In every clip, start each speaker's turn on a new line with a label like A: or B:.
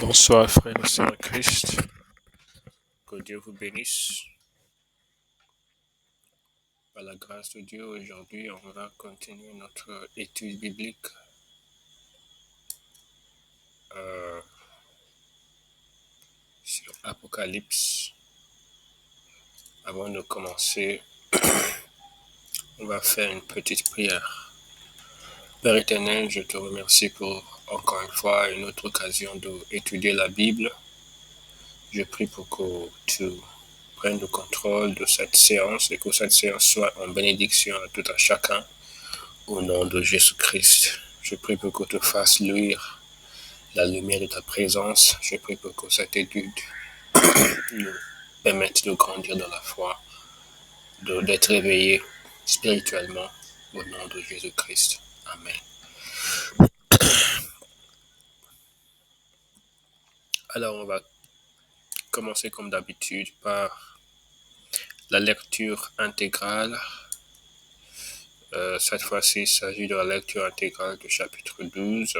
A: Bonsoir frères et sœurs en Christ, que Dieu vous bénisse. Par la grâce de Dieu, aujourd'hui, on va continuer notre étude biblique sur Apocalypse. Avant de commencer, on va faire une petite prière. Père éternel, je te remercie pour encore une fois une autre occasion d'étudier la Bible. Je prie pour que tu prennes le contrôle de cette séance et que cette séance soit en bénédiction à tout un chacun. Au nom de Jésus-Christ, je prie pour que tu fasses luire la lumière de ta présence. Je prie pour que cette étude nous permette de grandir dans la foi, d'être réveillés spirituellement au nom de Jésus-Christ. Amen. Alors, on va commencer comme d'habitude par la lecture intégrale. Cette fois-ci, il s'agit de la lecture intégrale du chapitre 12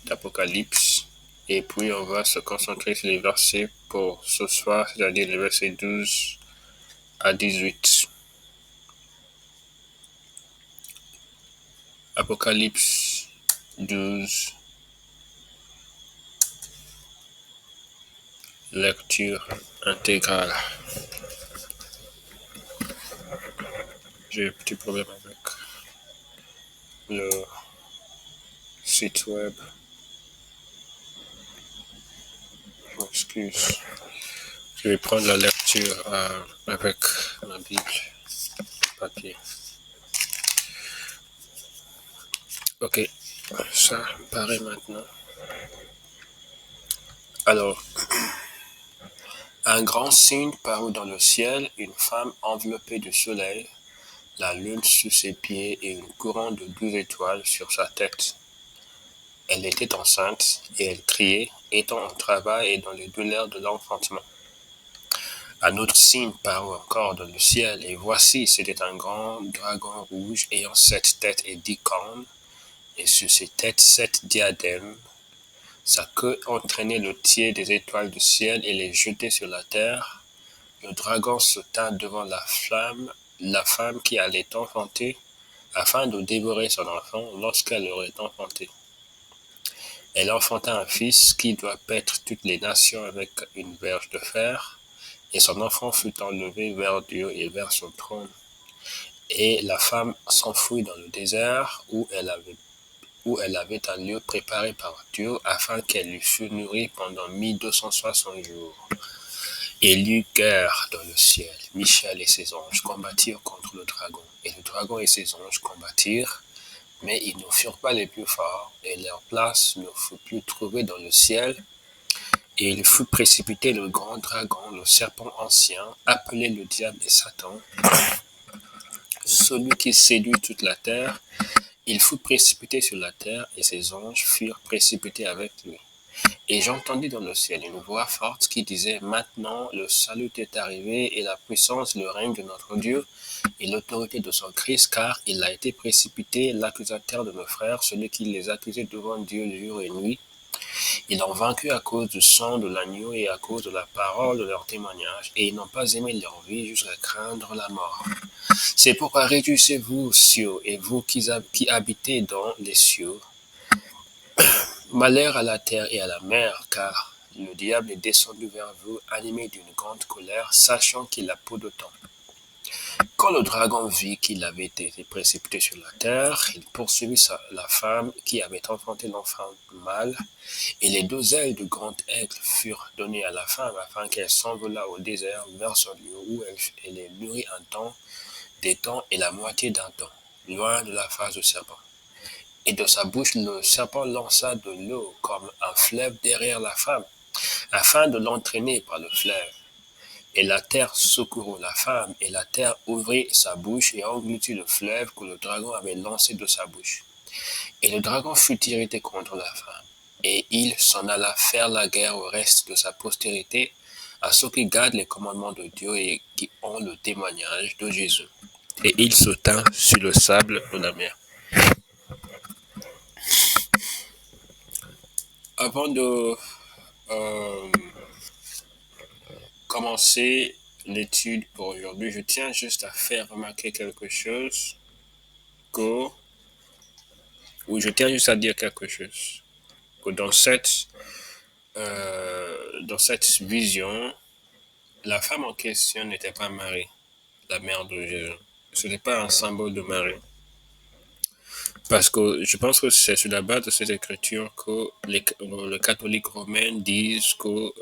A: d'Apocalypse. Et puis, on va se concentrer sur les versets pour ce soir, c'est-à-dire les versets 12 à 18. Apocalypse 12, lecture intégrale. J'ai un petit problème avec le site web. Je m'excuse. Je vais prendre la lecture avec ma Bible papier. Ok, ça paraît maintenant. Alors, un grand signe parut dans le ciel, une femme enveloppée du soleil, la lune sous ses pieds et une couronne de 12 étoiles sur sa tête. Elle était enceinte et elle criait, étant en travail et dans les douleurs de l'enfantement. Un autre signe parut encore dans le ciel, et voici, c'était un grand dragon rouge ayant 7 têtes et 10 cornes, et sur ses têtes 7 diadèmes. Sa queue entraînait le tiers des étoiles du ciel et les jetait sur la terre. Le dragon se tint devant la femme qui allait enfanter, afin de dévorer son enfant lorsqu'elle aurait enfanté. Elle enfanta un fils qui doit paître toutes les nations avec une verge de fer, et son enfant fut enlevé vers Dieu et vers son trône. Et la femme s'enfuit dans le désert où elle avait un lieu préparé par Dieu afin qu'elle lui fût nourrie pendant 1260 jours. Et il y eut guerre dans le ciel. Michel et ses anges combattirent contre le dragon. Et le dragon et ses anges combattirent, mais ils ne furent pas les plus forts, et leur place ne fut plus trouvée dans le ciel. Et il fut précipité le grand dragon, le serpent ancien, appelé le diable et Satan, celui qui séduit toute la terre. Il fut précipité sur la terre, et ses anges furent précipités avec lui. Et j'entendis dans le ciel une voix forte qui disait, maintenant le salut est arrivé, et la puissance, le règne de notre Dieu, et l'autorité de son Christ, car il a été précipité, l'accusateur de nos frères, celui qui les accusait devant Dieu jour et nuit. Ils l'ont vaincu à cause du sang de l'agneau et à cause de la parole de leur témoignage, et ils n'ont pas aimé leur vie jusqu'à craindre la mort. C'est pourquoi réjouissez-vous, cieux, et vous qui habitez dans les cieux. Malheur à la terre et à la mer, car le diable est descendu vers vous, animé d'une grande colère, sachant qu'il a peu de temps. Quand le dragon vit qu'il avait été précipité sur la terre, il poursuivit la femme qui avait enfanté l'enfant mâle, et les 2 ailes du grand aigle furent données à la femme afin qu'elle s'envolât au désert vers son lieu où elle est nourrie un temps, des temps et la moitié d'un temps, loin de la face du serpent. Et de sa bouche le serpent lança de l'eau comme un fleuve derrière la femme, afin de l'entraîner par le fleuve. Et la terre secourut la femme, et la terre ouvrit sa bouche et engloutit le fleuve que le dragon avait lancé de sa bouche. Et le dragon fut irrité contre la femme, et il s'en alla faire la guerre au reste de sa postérité, à ceux qui gardent les commandements de Dieu et qui ont le témoignage de Jésus. Et il se tint sur le sable de la mer. avant de euh, commencer l'étude pour aujourd'hui, je tiens juste à faire remarquer quelque chose que, ou je tiens juste à dire quelque chose. Que dans cette vision, la femme en question n'était pas Marie, la mère de Jésus. Ce n'est pas un symbole de Marie. Parce que je pense que c'est sur la base de cette écriture que les catholiques romains disent que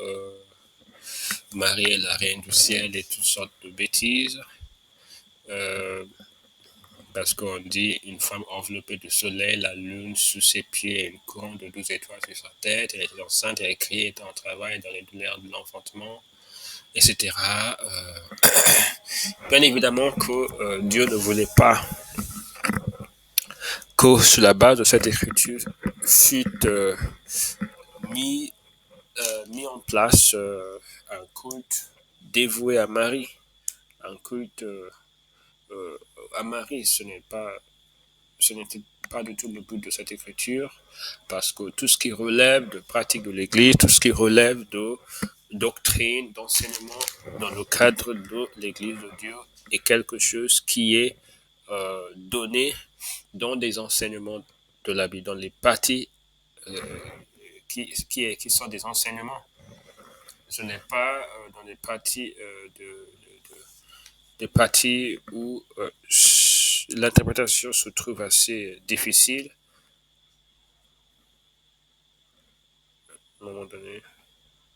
A: Marie est la reine du ciel et toutes sortes de bêtises. Euh, Parce qu'on dit une femme enveloppée de soleil, la lune sous ses pieds, une couronne de 12 étoiles sur sa tête, elle était enceinte, elle criait, était en travail dans les douleurs de l'enfantement, etc. Bien évidemment que Dieu ne voulait pas que sur la base de cette écriture fût mis, mis en place un culte dévoué à Marie, un culte à Marie. Ce n'était pas du tout le but de cette écriture, parce que tout ce qui relève de pratique de l'Église, tout ce qui relève de doctrine, d'enseignement dans le cadre de l'Église de Dieu est quelque chose qui est donné dans des enseignements de la Bible, dans les parties qui sont des enseignements. Ce n'est pas dans les parties des parties où l'interprétation se trouve assez difficile. À un moment donné,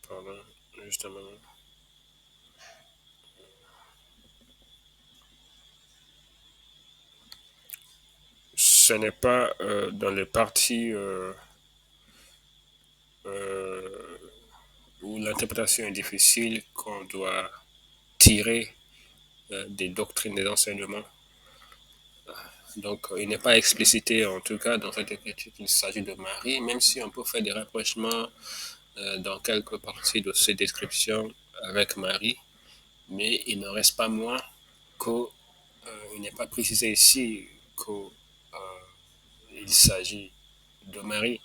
A: pardon, juste un moment. Ce n'est pas dans les parties euh, où l'interprétation est difficile qu'on doit tirer des doctrines, des enseignements. Donc, il n'est pas explicité, en tout cas, dans cette écriture qu'il s'agit de Marie, même si on peut faire des rapprochements dans quelques parties de ces descriptions avec Marie, mais il n'en reste pas moins qu'il n'est pas précisé ici qu'il s'agit de Marie.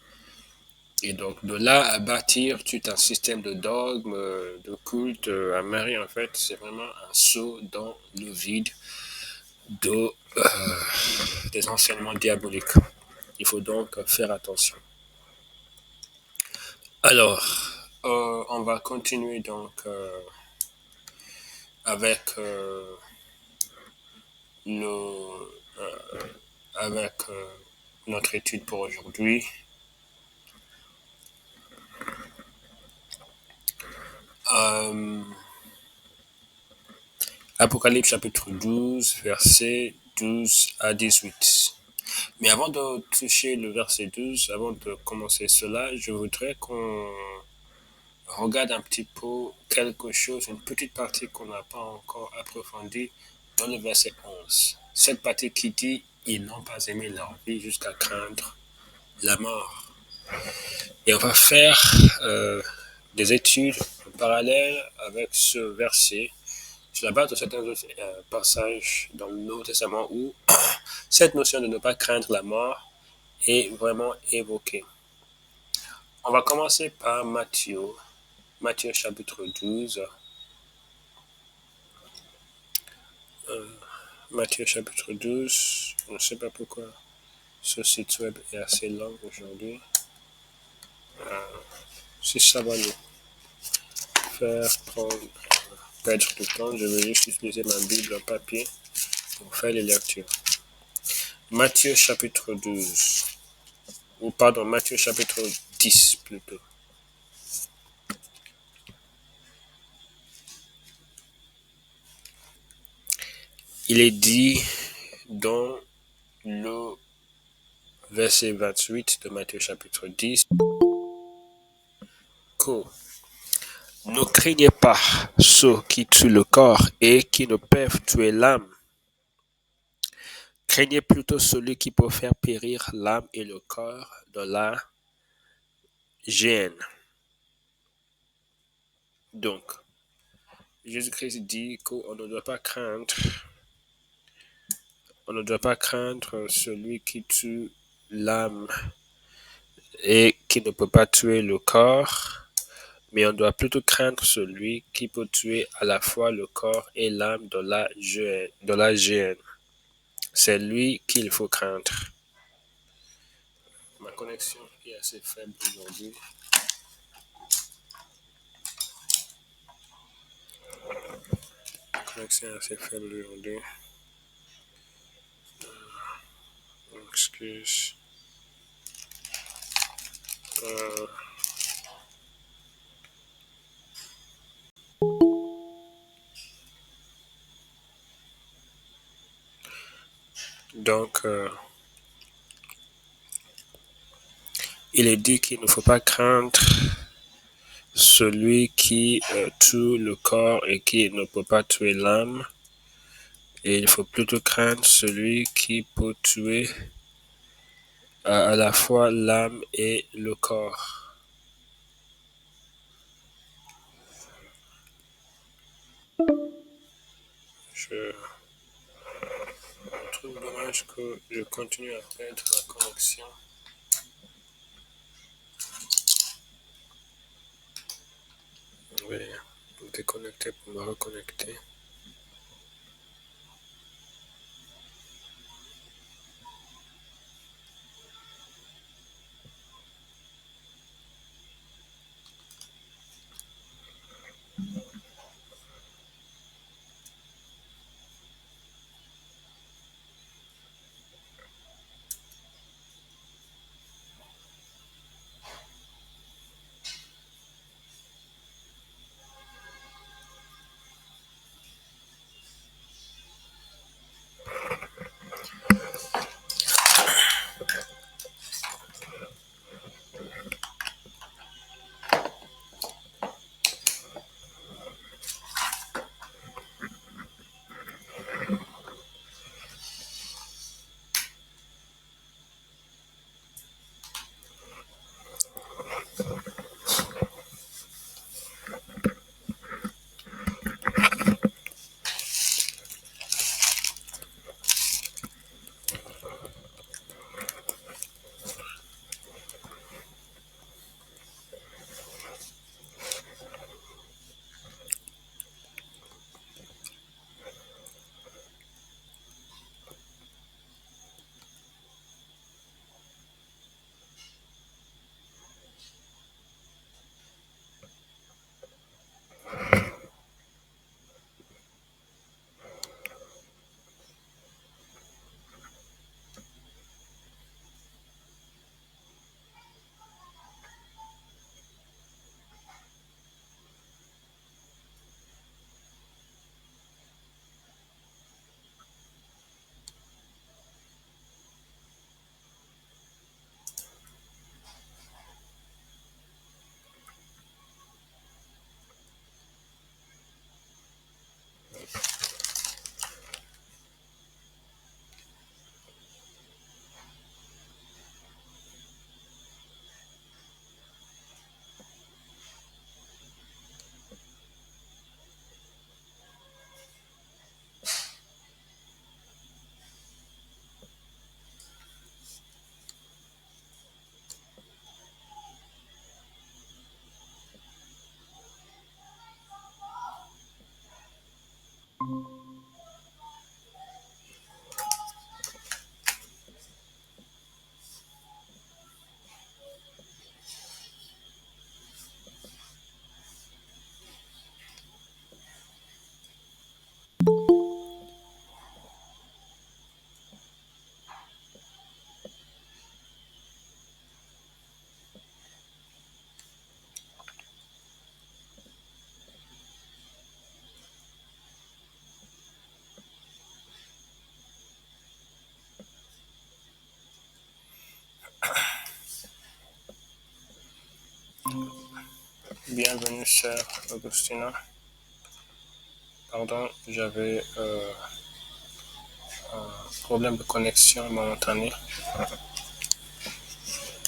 A: Et donc, de là à bâtir tout un système de dogme, de culte à Marie, en fait, c'est vraiment un saut dans le vide de, des enseignements diaboliques. Il faut donc faire attention. Alors, on va continuer donc avec le, avec notre étude pour aujourd'hui. Euh, Apocalypse chapitre 12, versets 12 à 18. Mais avant de toucher le verset 12, avant de commencer cela, je voudrais qu'on regarde un petit peu quelque chose, une petite partie qu'on n'a pas encore approfondie dans le verset 11. Cette partie qui dit « Ils n'ont pas aimé leur vie jusqu'à craindre la mort ». Et on va faire des études en parallèle avec ce verset sur la base de certains autres passages dans le Nouveau Testament où cette notion de ne pas craindre la mort est vraiment évoquée. On va commencer par Matthieu chapitre 12. Matthieu chapitre 12, je ne sais pas pourquoi ce site web est assez long aujourd'hui. Si ça va nous faire perdre du temps, je vais juste utiliser ma Bible en papier pour faire les lectures. Matthieu chapitre 12, ou pardon, Matthieu chapitre 10 plutôt. Il est dit dans le verset 28 de Matthieu chapitre 10 que ne craignez pas ceux qui tuent le corps et qui ne peuvent tuer l'âme. Craignez plutôt celui qui peut faire périr l'âme et le corps dans la géhenne. Donc, Jésus-Christ dit qu'on ne doit pas craindre, on ne doit pas craindre celui qui tue l'âme et qui ne peut pas tuer le corps, mais on doit plutôt craindre celui qui peut tuer à la fois le corps et l'âme de la géhenne. C'est lui qu'il faut craindre. Ma connexion est assez faible aujourd'hui. Connexion est assez faible aujourd'hui. Excuse. Donc, il est dit qu'il ne faut pas craindre celui qui tue le corps et qui ne peut pas tuer l'âme. Et il faut plutôt craindre celui qui peut tuer à la fois l'âme et le corps. Je trouve dommage que je continue à perdre la connexion. Je vais me déconnecter pour me reconnecter. Bienvenue, chère Augustina. Pardon, j'avais un problème de connexion momentané.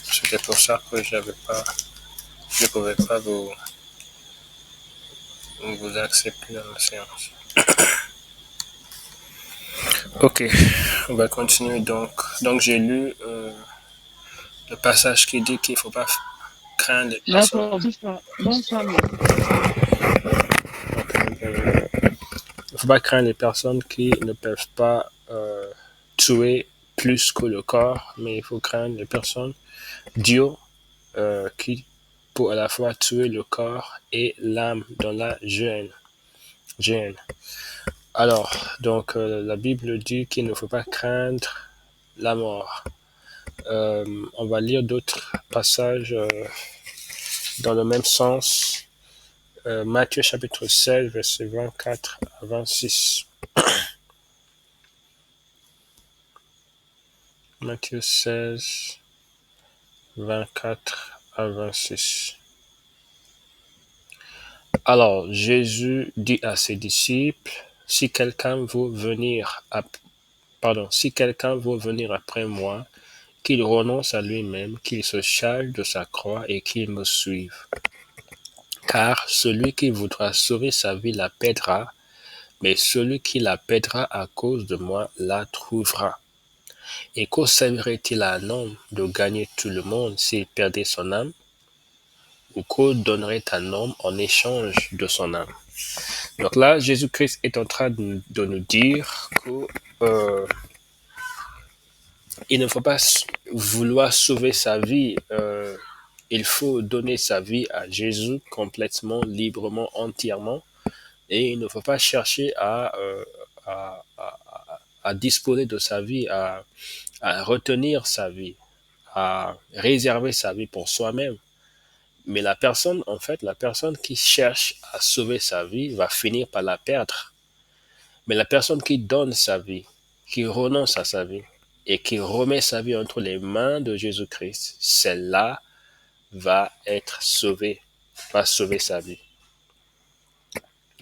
A: C'était pour ça que je ne pouvais pas vous accepter dans la séance. Ok, on va continuer donc. Donc j'ai lu Le passage qui dit qu'il ne faut pas craindre les personnes.
B: D'accord, bonsoir, monsieur.
A: Il ne faut pas craindre les personnes qui ne peuvent pas tuer plus que le corps, mais il faut craindre les personnes Dieu qui pour à la fois tuer le corps et l'âme dans la gêne. Alors, donc, la Bible dit qu'il ne faut pas craindre la mort. On va lire d'autres passages dans le même sens. Matthieu chapitre 16, versets 24 à 26. Matthieu 16, 24 à 26. Alors, Jésus dit à ses disciples, si quelqu'un veut venir après moi, qu'il renonce à lui-même, qu'il se charge de sa croix et qu'il me suive. Car celui qui voudra sauver sa vie la perdra, mais celui qui la perdra à cause de moi la trouvera. Et que servirait-il à un homme de gagner tout le monde s'il perdait son âme? Ou que donnerait un homme en échange de son âme? Donc là, Jésus-Christ est en train de nous dire que il ne faut pas vouloir sauver sa vie. Il faut donner sa vie à Jésus complètement, librement, entièrement. Et il ne faut pas chercher à disposer de sa vie, à retenir sa vie, à réserver sa vie pour soi-même. Mais la personne qui cherche à sauver sa vie va finir par la perdre. Mais la personne qui donne sa vie, qui renonce à sa vie et qui remet sa vie entre les mains de Jésus-Christ, celle-là va être sauvée, va sauver sa vie,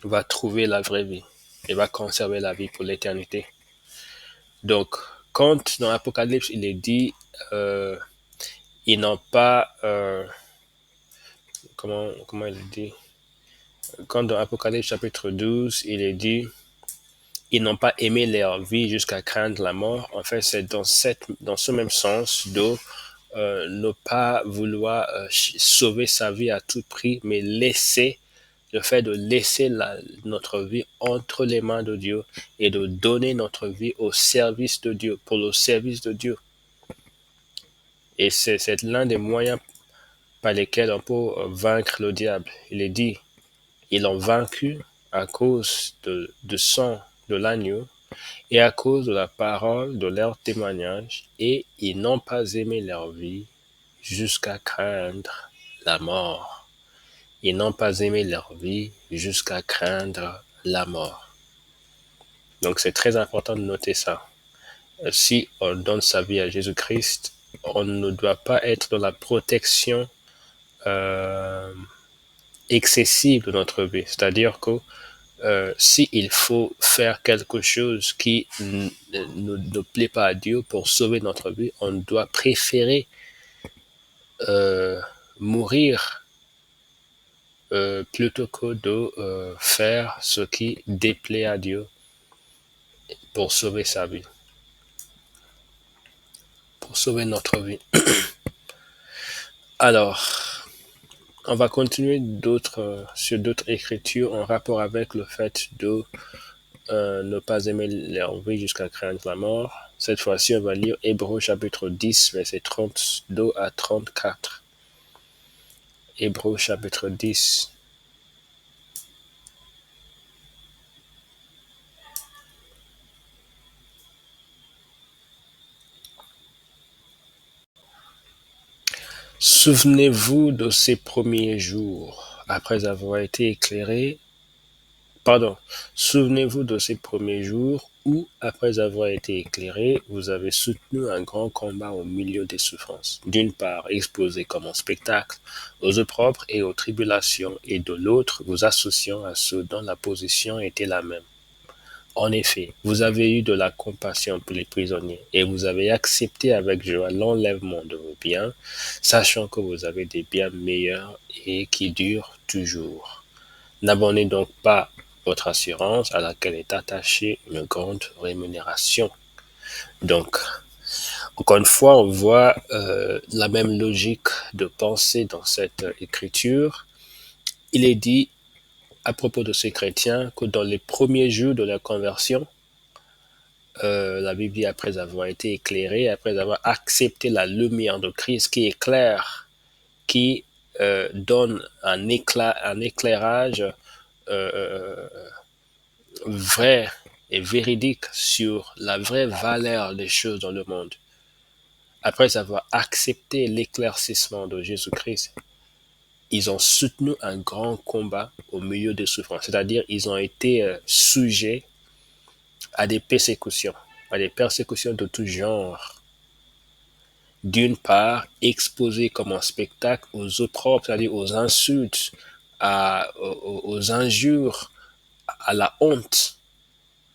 A: va trouver la vraie vie et va conserver la vie pour l'éternité. Donc, quand dans l'Apocalypse, il est dit, ils n'ont pas, comment il est dit? Quand dans Apocalypse chapitre 12, il est dit, ils n'ont pas aimé leur vie jusqu'à craindre la mort. En fait, c'est dans ce même sens de ne pas vouloir sauver sa vie à tout prix, mais le fait de laisser notre vie entre les mains de Dieu et de donner notre vie au service de Dieu, pour le service de Dieu. Et c'est l'un des moyens par lesquels on peut vaincre le diable. Il est dit, ils l'ont vaincu à cause du sang de l'agneau et à cause de la parole de leur témoignage, et ils n'ont pas aimé leur vie jusqu'à craindre la mort. Ils n'ont pas aimé leur vie jusqu'à craindre la mort. Donc c'est très important de noter ça. Si on donne sa vie à Jésus-Christ, on ne doit pas être dans la protection excessive de notre vie. C'est-à-dire que s'il faut faire quelque chose qui ne plaît pas à Dieu pour sauver notre vie, on doit préférer mourir plutôt que de faire ce qui déplaît à Dieu pour sauver sa vie, pour sauver notre vie. Alors, on va continuer sur d'autres écritures en rapport avec le fait de ne pas aimer leur vie jusqu'à craindre la mort. Cette fois-ci, on va lire Hébreux chapitre 10, versets 32 à 34. Hébreux chapitre 10. Souvenez-vous de ces premiers jours, après avoir été éclairés. Souvenez-vous de ces premiers jours où, après avoir été éclairés, vous avez soutenu un grand combat au milieu des souffrances. D'une part, exposé comme un spectacle aux épreuves et aux tribulations, et de l'autre, vous associant à ceux dont la position était la même. En effet, vous avez eu de la compassion pour les prisonniers, et vous avez accepté avec joie l'enlèvement de vos biens, sachant que vous avez des biens meilleurs et qui durent toujours. N'abandonnez donc pas votre assurance à laquelle est attachée une grande rémunération. Donc, Encore une fois, on voit la même logique de pensée dans cette écriture. Il est dit à propos de ces chrétiens que dans les premiers jours de la conversion, la Bible dit après avoir été éclairés, après avoir accepté la lumière de Christ qui éclaire, qui donne un éclairage vrai et véridique sur la vraie valeur des choses dans le monde. Après avoir accepté l'éclaircissement de Jésus-Christ, ils ont soutenu un grand combat au milieu des souffrances. C'est-à-dire, ils ont été sujets à des persécutions de tout genre. D'une part, exposés comme un spectacle aux opprobres, c'est-à-dire aux insultes, aux injures, à la honte.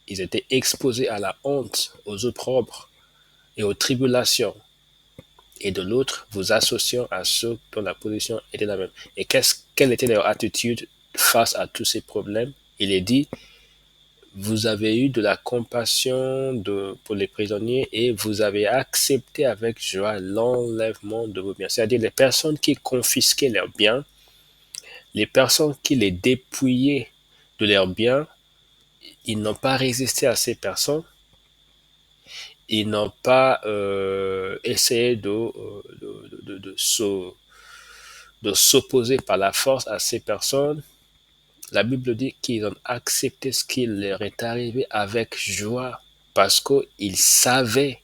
A: Ils étaient exposés à la honte, aux opprobres et aux tribulations. Et de l'autre, vous associant à ceux dont la position était la même. Et quelle était leur attitude face à tous ces problèmes? Il est dit, vous avez eu de la compassion pour les prisonniers et vous avez accepté avec joie l'enlèvement de vos biens. C'est-à-dire les personnes qui confisquaient leurs biens, les personnes qui les dépouillaient de leurs biens, ils n'ont pas résisté à ces personnes. Ils n'ont pas essayé de s'opposer par la force à ces personnes. La Bible dit qu'ils ont accepté ce qui leur est arrivé avec joie parce qu'ils savaient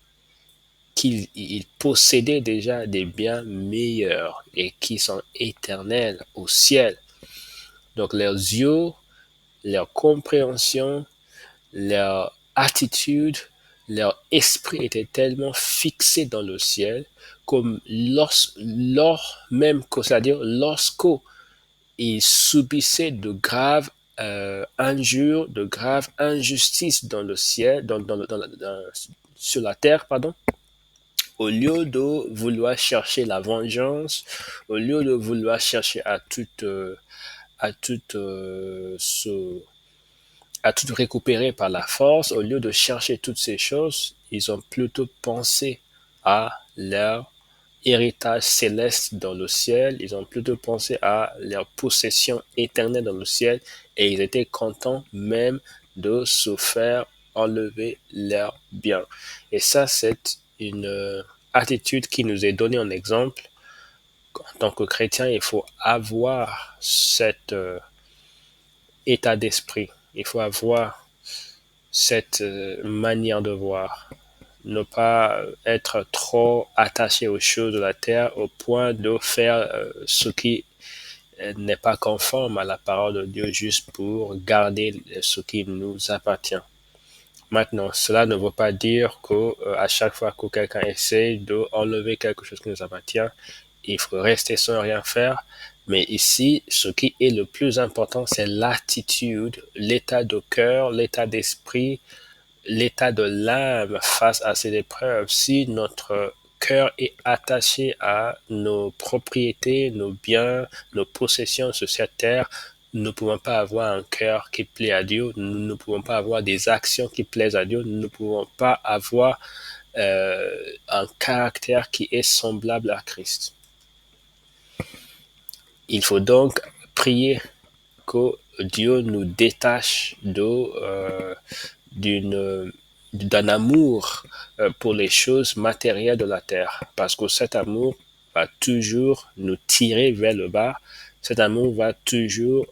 A: qu'ils possédaient déjà des biens meilleurs et qui sont éternels au ciel. Donc leurs yeux, leur compréhension, leur attitude, leur esprit était tellement fixé dans le ciel comme c'est-à-dire lorsqu'ils subissaient de graves injures, de graves injustices dans le ciel, sur la terre, pardon, au lieu de vouloir chercher la vengeance, au lieu de vouloir chercher à tout récupérer par la force, au lieu de chercher toutes ces choses, ils ont plutôt pensé à leur héritage céleste dans le ciel, ils ont plutôt pensé à leur possession éternelle dans le ciel et ils étaient contents même de se faire enlever leurs biens. Et ça, c'est une attitude qui nous est donnée en exemple. En tant que chrétien, il faut avoir cet état d'esprit. Il faut avoir cette manière de voir. Ne pas être trop attaché aux choses de la terre au point de faire ce qui n'est pas conforme à la parole de Dieu juste pour garder ce qui nous appartient. Maintenant, cela ne veut pas dire que à chaque fois que quelqu'un essaie d'enlever quelque chose qui nous appartient, il faut rester sans rien faire. Mais ici, ce qui est le plus important, c'est l'attitude, l'état de cœur, l'état d'esprit, l'état de l'âme face à ces épreuves. Si notre cœur est attaché à nos propriétés, nos biens, nos possessions sur cette terre, nous ne pouvons pas avoir un cœur qui plaît à Dieu, nous ne pouvons pas avoir des actions qui plaisent à Dieu, nous ne pouvons pas avoir un caractère qui est semblable à Christ. Il faut donc prier que Dieu nous détache d'un amour pour les choses matérielles de la terre, parce que cet amour va toujours nous tirer vers le bas, cet amour va toujours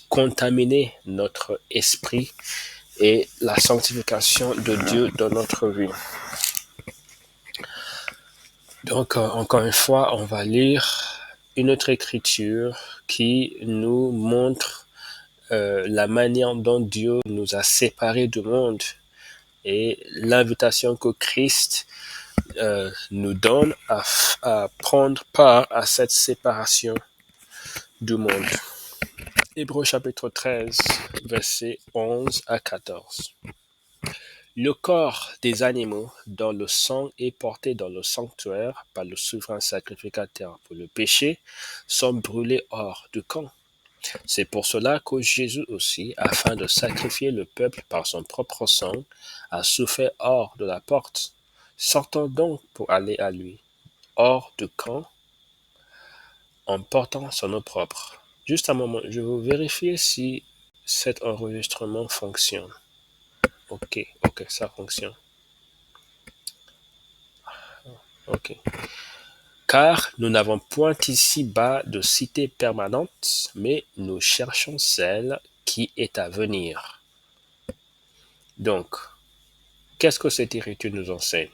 A: contaminer notre esprit et la sanctification de Dieu dans notre vie. Donc, encore une fois, on va lire une autre écriture qui nous montre la manière dont Dieu nous a séparés du monde et l'invitation que Christ nous donne à prendre part à cette séparation du monde. Hébreux chapitre 13, versets 11 à 14. Le corps des animaux dont le sang est porté dans le sanctuaire par le souverain sacrificateur pour le péché sont brûlés hors du camp. C'est pour cela que Jésus aussi, afin de sacrifier le peuple par son propre sang, a souffert hors de la porte. Sortons donc pour aller à lui, hors de camp, en portant son eau propre. Juste un moment, je vais vérifier si cet enregistrement fonctionne. Ok, ça fonctionne. Ok. Car nous n'avons point ici-bas de cité permanente, mais nous cherchons celle qui est à venir. Donc, qu'est-ce que cette écriture nous enseigne?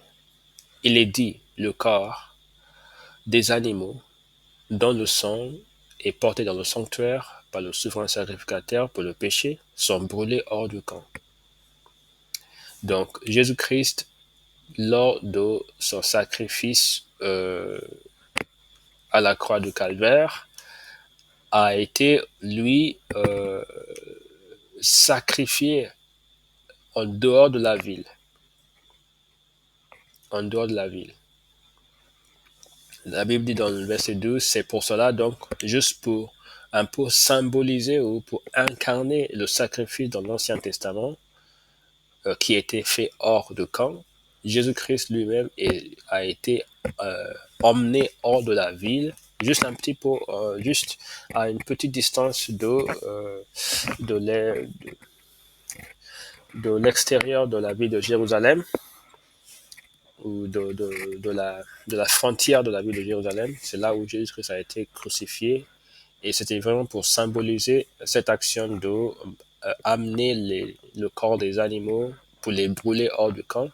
A: Il est dit, le corps des animaux, dont le sang est porté dans le sanctuaire par le souverain sacrificateur pour le péché, sont brûlés hors du camp. Donc, Jésus-Christ, lors de son sacrifice à la croix du Calvaire, a été, lui, sacrifié en dehors de la ville. En dehors de la ville. La Bible dit dans le verset 12, c'est pour cela, donc, juste pour un peu symboliser ou pour incarner le sacrifice dans l'Ancien Testament qui était fait hors de camp, Jésus-Christ lui-même a été emmené hors de la ville, juste un petit peu, juste à une petite distance de l'extérieur de la ville de Jérusalem, ou de la frontière de la ville de Jérusalem. C'est là où Jésus-Christ a été crucifié. Et c'était vraiment pour symboliser cette action de amener le corps des animaux pour les brûler hors du camp.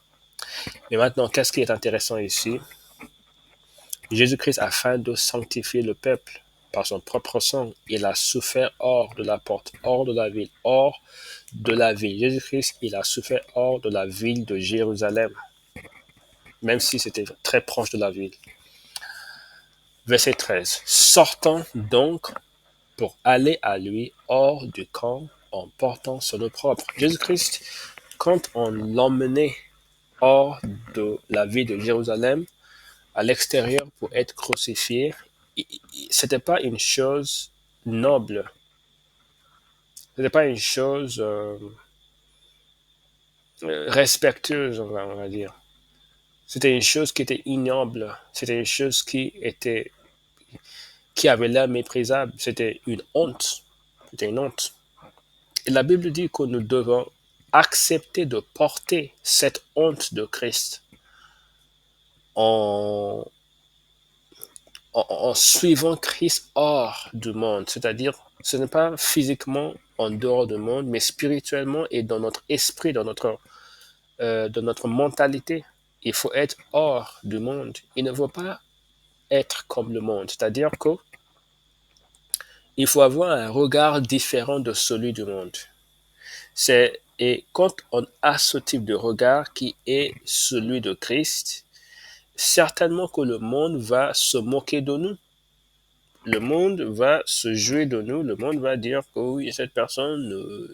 A: Mais maintenant, qu'est-ce qui est intéressant ici? Jésus-Christ, afin de sanctifier le peuple par son propre sang, il a souffert hors de la porte, hors de la ville, hors de la ville. Jésus-Christ, il a souffert hors de la ville de Jérusalem, même si c'était très proche de la ville. Verset 13. Sortons donc pour aller à lui hors du camp en portant son eau propre. Jésus-Christ, quand on l'emmenait hors de la ville de Jérusalem, à l'extérieur pour être crucifié, c'était pas une chose noble. C'était pas une chose respectueuse, on va dire. C'était une chose qui était ignoble. C'était une chose qui avait l'air méprisable. C'était une honte. C'était une honte. Et la Bible dit que nous devons accepter de porter cette honte de Christ en suivant Christ hors du monde. C'est-à-dire, ce n'est pas physiquement en dehors du monde, mais spirituellement et dans notre esprit, dans notre mentalité. Il faut être hors du monde. Il ne faut pas être comme le monde. C'est-à-dire que il faut avoir un regard différent de celui du monde. Et quand on a ce type de regard qui est celui de Christ, certainement que le monde va se moquer de nous. Le monde va se jouer de nous. Le monde va dire que oui, cette personne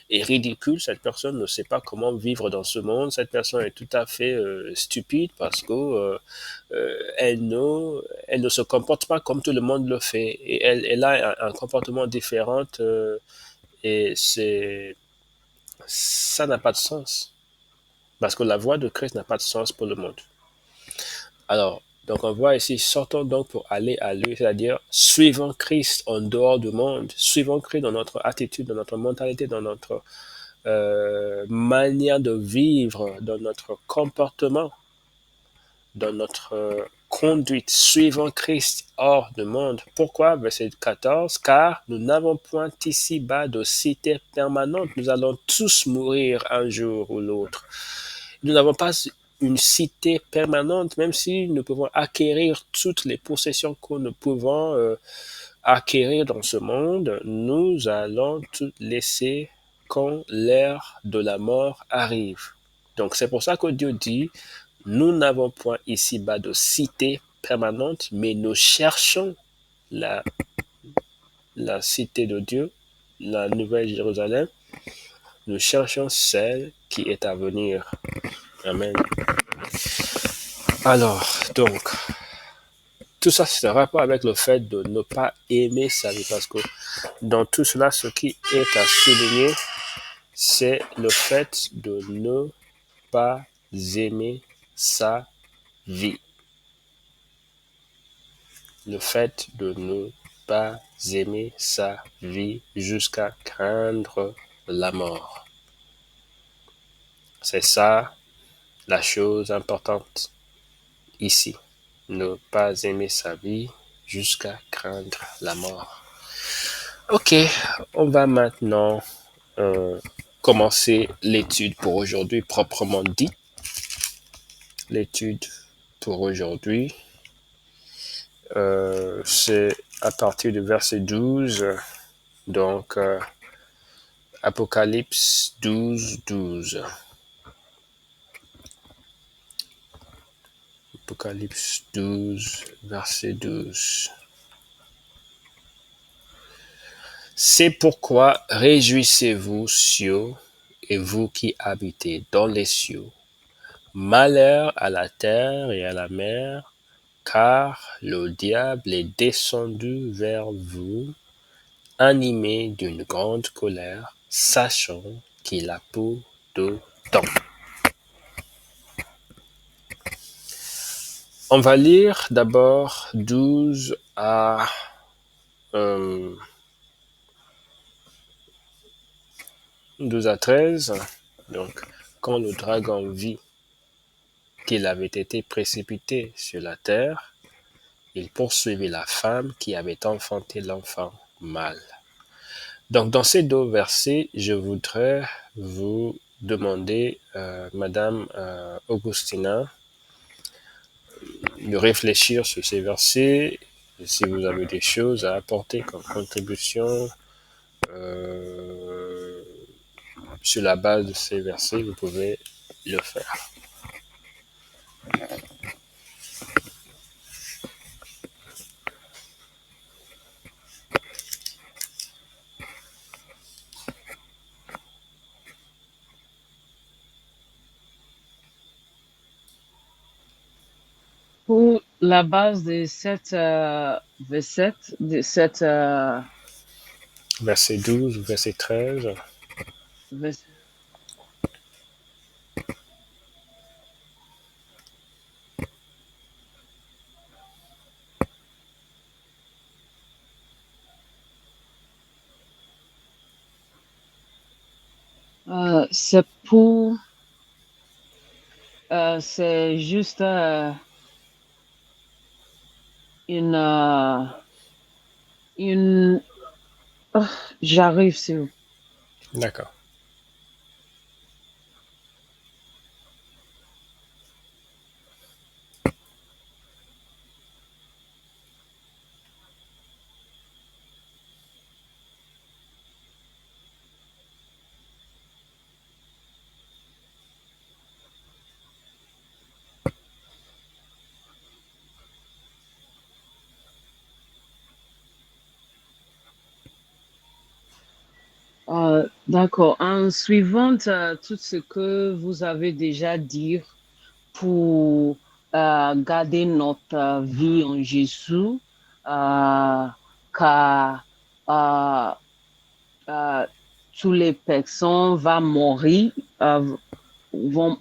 A: est ridicule, cette personne ne sait pas comment vivre dans ce monde, cette personne est tout à fait stupide parce que elle ne se comporte pas comme tout le monde le fait. Et elle a un comportement différent et ça n'a pas de sens. Parce que la voix de Christ n'a pas de sens pour le monde. Alors, donc on voit ici, sortons donc pour aller à lui, c'est-à-dire suivons Christ en dehors du monde, suivons Christ dans notre attitude, dans notre mentalité, dans notre manière de vivre, dans notre comportement, dans notre conduite, suivant Christ hors du monde. Pourquoi? Verset 14, car nous n'avons point ici-bas de cité permanente, nous allons tous mourir un jour ou l'autre. Nous n'avons pas une cité permanente, même si nous pouvons acquérir toutes les possessions que nous pouvons acquérir dans ce monde, nous allons tout laisser quand l'heure de la mort arrive. Donc c'est pour ça que Dieu dit, nous n'avons point ici-bas de cité permanente, mais nous cherchons la cité de Dieu, la nouvelle Jérusalem. Nous cherchons celle qui est à venir. Amen. Alors, donc, tout ça, c'est un rapport avec le fait de ne pas aimer sa vie, parce que dans tout cela, ce qui est à souligner, c'est le fait de ne pas aimer sa vie. Le fait de ne pas aimer sa vie jusqu'à craindre la mort. C'est ça la chose importante ici. Ne pas aimer sa vie jusqu'à craindre la mort. Ok, on va maintenant commencer l'étude pour aujourd'hui proprement dit. L'étude pour aujourd'hui, c'est à partir du verset 12, donc Apocalypse 12, 12. Apocalypse 12, verset 12. C'est pourquoi réjouissez-vous, cieux, et vous qui habitez dans les cieux. Malheur à la terre et à la mer, car le diable est descendu vers vous, animé d'une grande colère, sachant qu'il a peu de temps. On va lire d'abord 12 à 13. Donc, quand le dragon vit qu'il avait été précipité sur la terre, il poursuivit la femme qui avait enfanté l'enfant mâle. Donc, dans ces deux versets, je voudrais vous demander, Madame Augustina, de réfléchir sur ces versets. Et si vous avez des choses à apporter comme contribution sur la base de ces versets, vous pouvez le faire.
B: Pour la base de cette verset, de cette
A: Verset 12 ou verset 13.
B: verset, c'est pour, c'est juste une, oh, j'arrive sur.
A: D'accord.
B: D'accord. En suivant tout ce que vous avez déjà dit pour garder notre vie en Jésus, car euh, euh, toutes les personnes vont mourir, vont,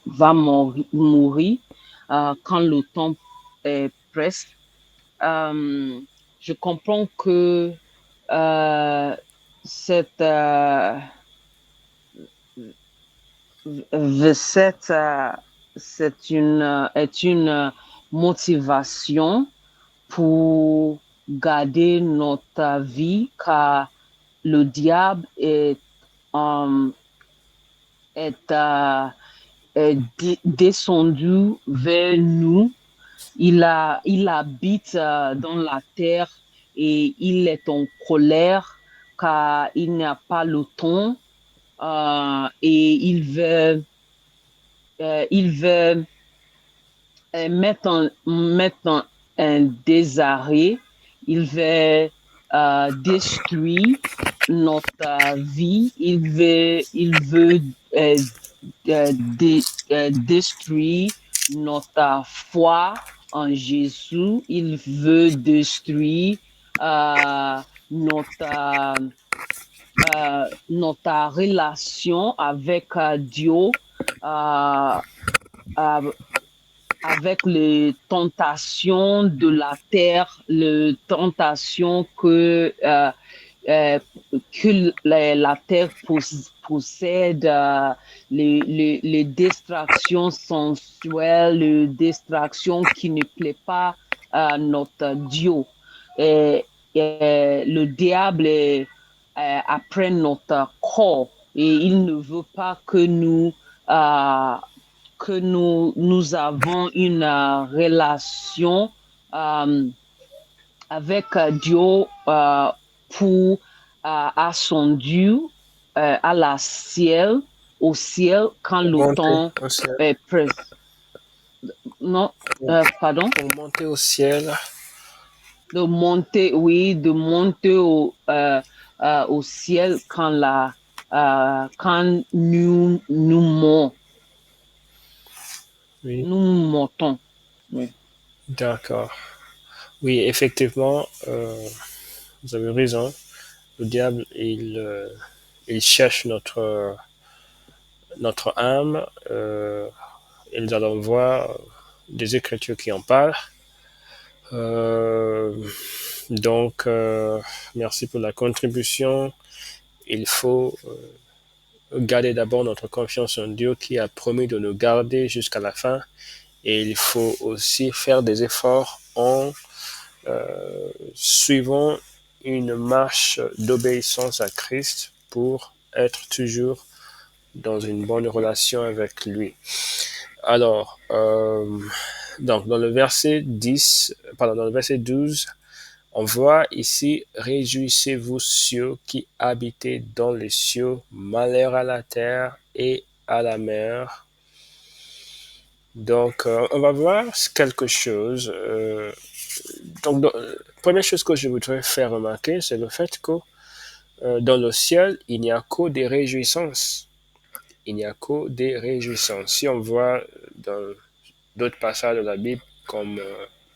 B: va mourir quand le temps est presque. Je comprends que euh, cette verset est une motivation pour garder notre vie, car le diable euh, est descendu vers nous. Il habite dans la terre et il est en colère car il n'a pas le temps et il veut mettre un désarrêt. Il veut détruire notre vie. Il veut détruire notre foi en Jésus. Il veut détruire notre relation avec Dieu. avec les tentations de la terre, les tentations que la terre possède, les distractions sensuelles, les distractions qui ne plaisent pas à notre Dieu. Et, le diable après notre corps et il ne veut pas euh, que nous avons une relation euh, avec Dieu pour à son Dieu à la ciel, au ciel quand le
A: Monter
B: temps
A: au ciel.
B: est presse. Non, pardon.
A: Pour monter au ciel.
B: De monter, oui, de monter au ciel quand
A: Oui,
B: nous montons. Oui.
A: d'accord. Oui, effectivement, vous avez raison. Le diable, il cherche notre âme. Et nous allons voir des écritures qui en parlent. Euh, donc, merci pour la contribution. Il faut garder d'abord notre confiance en Dieu qui a promis de nous garder jusqu'à la fin. Et il faut aussi faire des efforts en suivant une marche d'obéissance à Christ pour être toujours dans une bonne relation avec lui. Alors, donc dans le verset 10, pardon, dans le verset 12, on voit ici, réjouissez-vous cieux qui habitez dans les cieux, malheur à la terre et à la mer. Donc, on va voir quelque chose. Donc, première chose que je voudrais faire remarquer, c'est le fait que dans le ciel, il n'y a que des réjouissances. Il n'y a que des réjouissances. Si on voit dans d'autres passages de la Bible, comme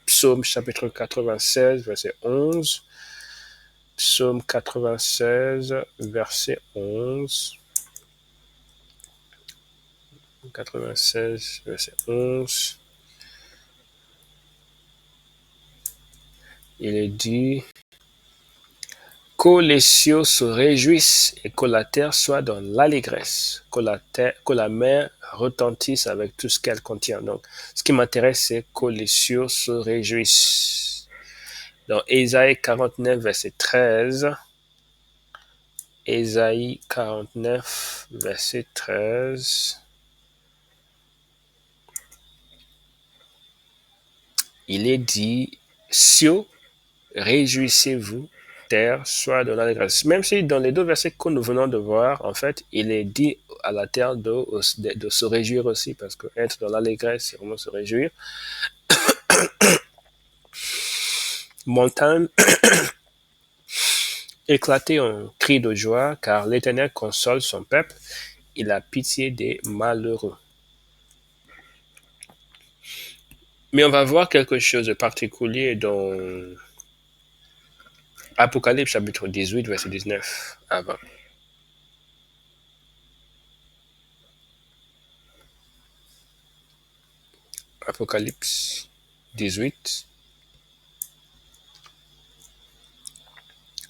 A: Psaume chapitre 96, verset 11, Psaume 96, verset 11, 96, verset 11, il est dit que les cieux se réjouissent et que la terre soit dans l'allégresse, que la mer retentisse avec tout ce qu'elle contient. Donc, ce qui m'intéresse, c'est que les cieux se réjouissent. Dans Ésaïe 49, verset 13, Ésaïe 49, verset 13, il est dit, cieux, réjouissez-vous, terre, soit de l'allégresse. Même si dans les deux versets que nous venons de voir, en fait, il est dit à la terre de se réjouir aussi, parce que être dans l'allégresse, c'est vraiment se réjouir. Montagne, éclatez en cri de joie, car l'Éternel console son peuple, il a pitié des malheureux. Mais on va voir quelque chose de particulier dans Apocalypse chapitre 18, verset 19 à 20. Apocalypse 18,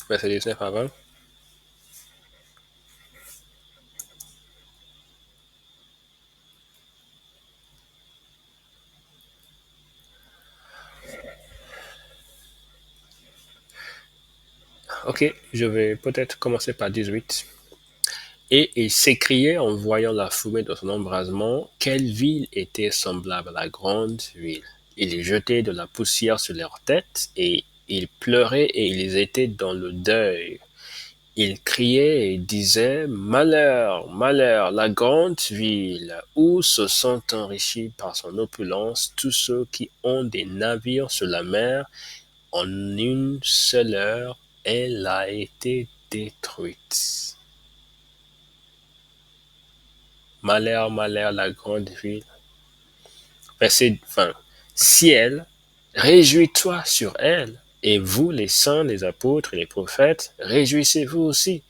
A: verset 19 à 20. Ok, je vais peut-être commencer par 18. Et il s'écriait en voyant la fumée de son embrasement, quelle ville était semblable à la grande ville. Ils jetaient de la poussière sur leurs têtes et ils pleuraient et ils étaient dans le deuil. Ils criaient et disaient, malheur, malheur, la grande ville, où se sont enrichis par son opulence tous ceux qui ont des navires sur la mer. En une seule heure, elle a été détruite. Malheur, malheur, la grande ville. Verset 20. Ciel, réjouis-toi sur elle, et vous, les saints, les apôtres et les prophètes, réjouissez-vous aussi,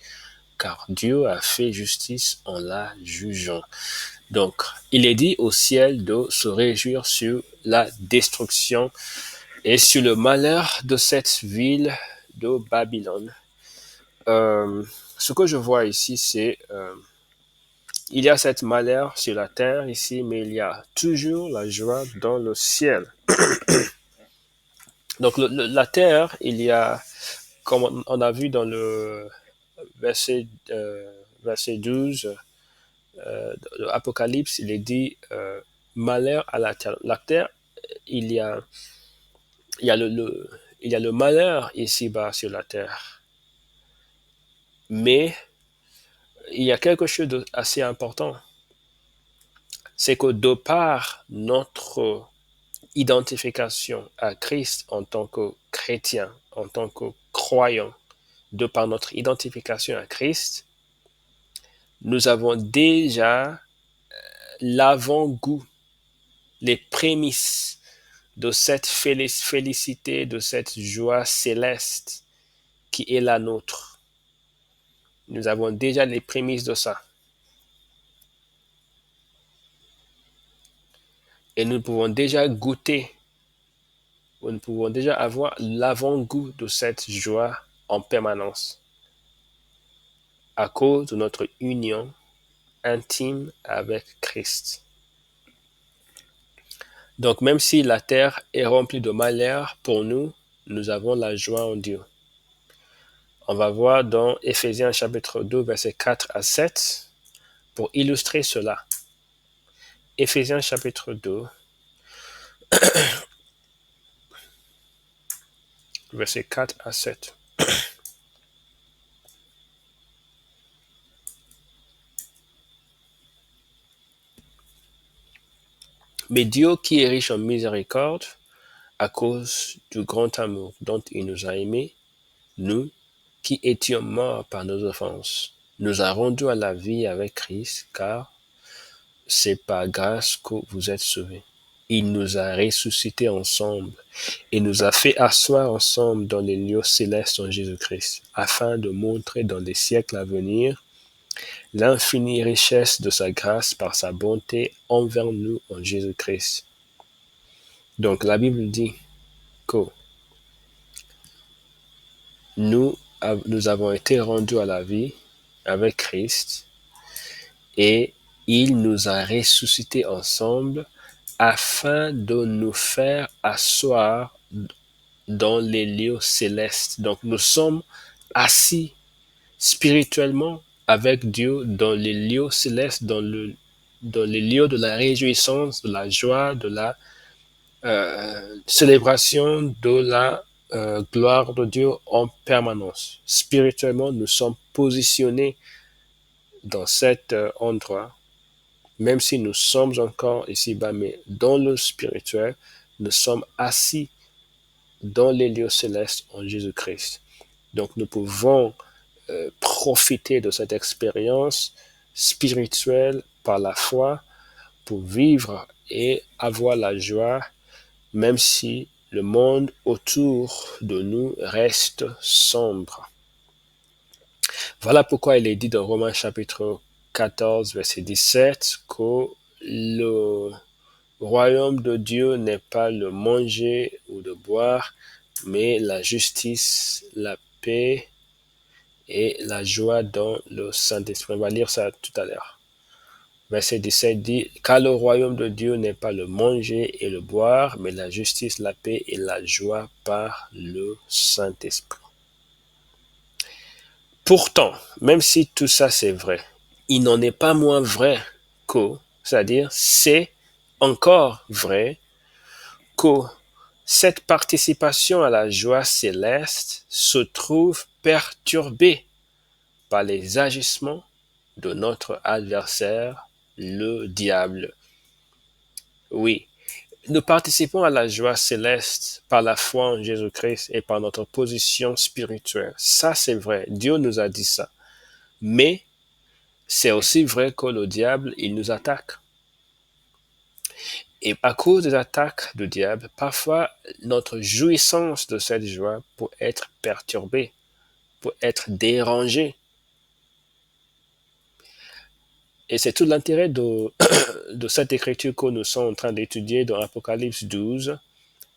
A: car Dieu a fait justice en la jugeant. Donc, il est dit au ciel de se réjouir sur la destruction et sur le malheur de cette ville de Babylone. Ce que je vois ici, c'est il y a cette malheur sur la terre ici, mais il y a toujours la joie dans le ciel. Donc la terre, il y a, comme on a vu dans le verset 12 de l'Apocalypse, il est dit malheur à la terre. La terre, il y a, il y a il y a le malheur ici-bas sur la terre. Mais il y a quelque chose d'assez important. C'est que de par notre identification à Christ en tant que chrétien, en tant que croyant, de par notre identification à Christ, nous avons déjà l'avant-goût, les prémices de cette félicité, de cette joie céleste qui est la nôtre. Nous avons déjà les prémices de ça. Et nous pouvons déjà goûter, nous pouvons déjà avoir l'avant-goût de cette joie en permanence à cause de notre union intime avec Christ. Donc même si la terre est remplie de malheur pour nous, nous avons la joie en Dieu. On va voir dans Éphésiens chapitre 2, versets 4 à 7, pour illustrer cela. Éphésiens chapitre 2, versets 4 à 7. Mais Dieu qui est riche en miséricorde, à cause du grand amour dont il nous a aimés, nous, qui étions morts par nos offenses, nous a rendus à la vie avec Christ, car c'est par grâce que vous êtes sauvés. Il nous a ressuscités ensemble et nous a fait asseoir ensemble dans les lieux célestes en Jésus-Christ, afin de montrer dans les siècles à venir l'infinie richesse de sa grâce par sa bonté envers nous en Jésus-Christ. Donc la Bible dit que nous avons été rendus à la vie avec Christ et il nous a ressuscités ensemble afin de nous faire asseoir dans les lieux célestes. Donc nous sommes assis spirituellement avec Dieu dans les lieux célestes, dans les lieux de la réjouissance, de la joie, de la célébration, de la gloire de Dieu en permanence. Spirituellement, nous sommes positionnés dans cet endroit, même si nous sommes encore ici-bas, mais dans le spirituel, nous sommes assis dans les lieux célestes en Jésus-Christ. Donc nous pouvons profiter de cette expérience spirituelle par la foi pour vivre et avoir la joie, même si le monde autour de nous reste sombre. Voilà pourquoi il est dit dans Romains chapitre 14, verset 17, que le royaume de Dieu n'est pas le manger ou de boire, mais la justice, la paix et la joie dans le Saint-Esprit. On va lire ça tout à l'heure. Verset 17 dit, car le royaume de Dieu n'est pas le manger et le boire, mais la justice, la paix et la joie par le Saint-Esprit. Pourtant, même si tout ça c'est vrai, il n'en est pas moins vrai que, c'est-à-dire c'est encore vrai que cette participation à la joie céleste se trouve perturbée par les agissements de notre adversaire, le diable. Oui, nous participons à la joie céleste par la foi en Jésus-Christ et par notre position spirituelle. Ça, c'est vrai. Dieu nous a dit ça. Mais c'est aussi vrai que le diable, il nous attaque. Et à cause des attaques du diable, parfois notre jouissance de cette joie peut être perturbée, peut être dérangée. Et c'est tout l'intérêt de cette écriture que nous sommes en train d'étudier dans Apocalypse 12,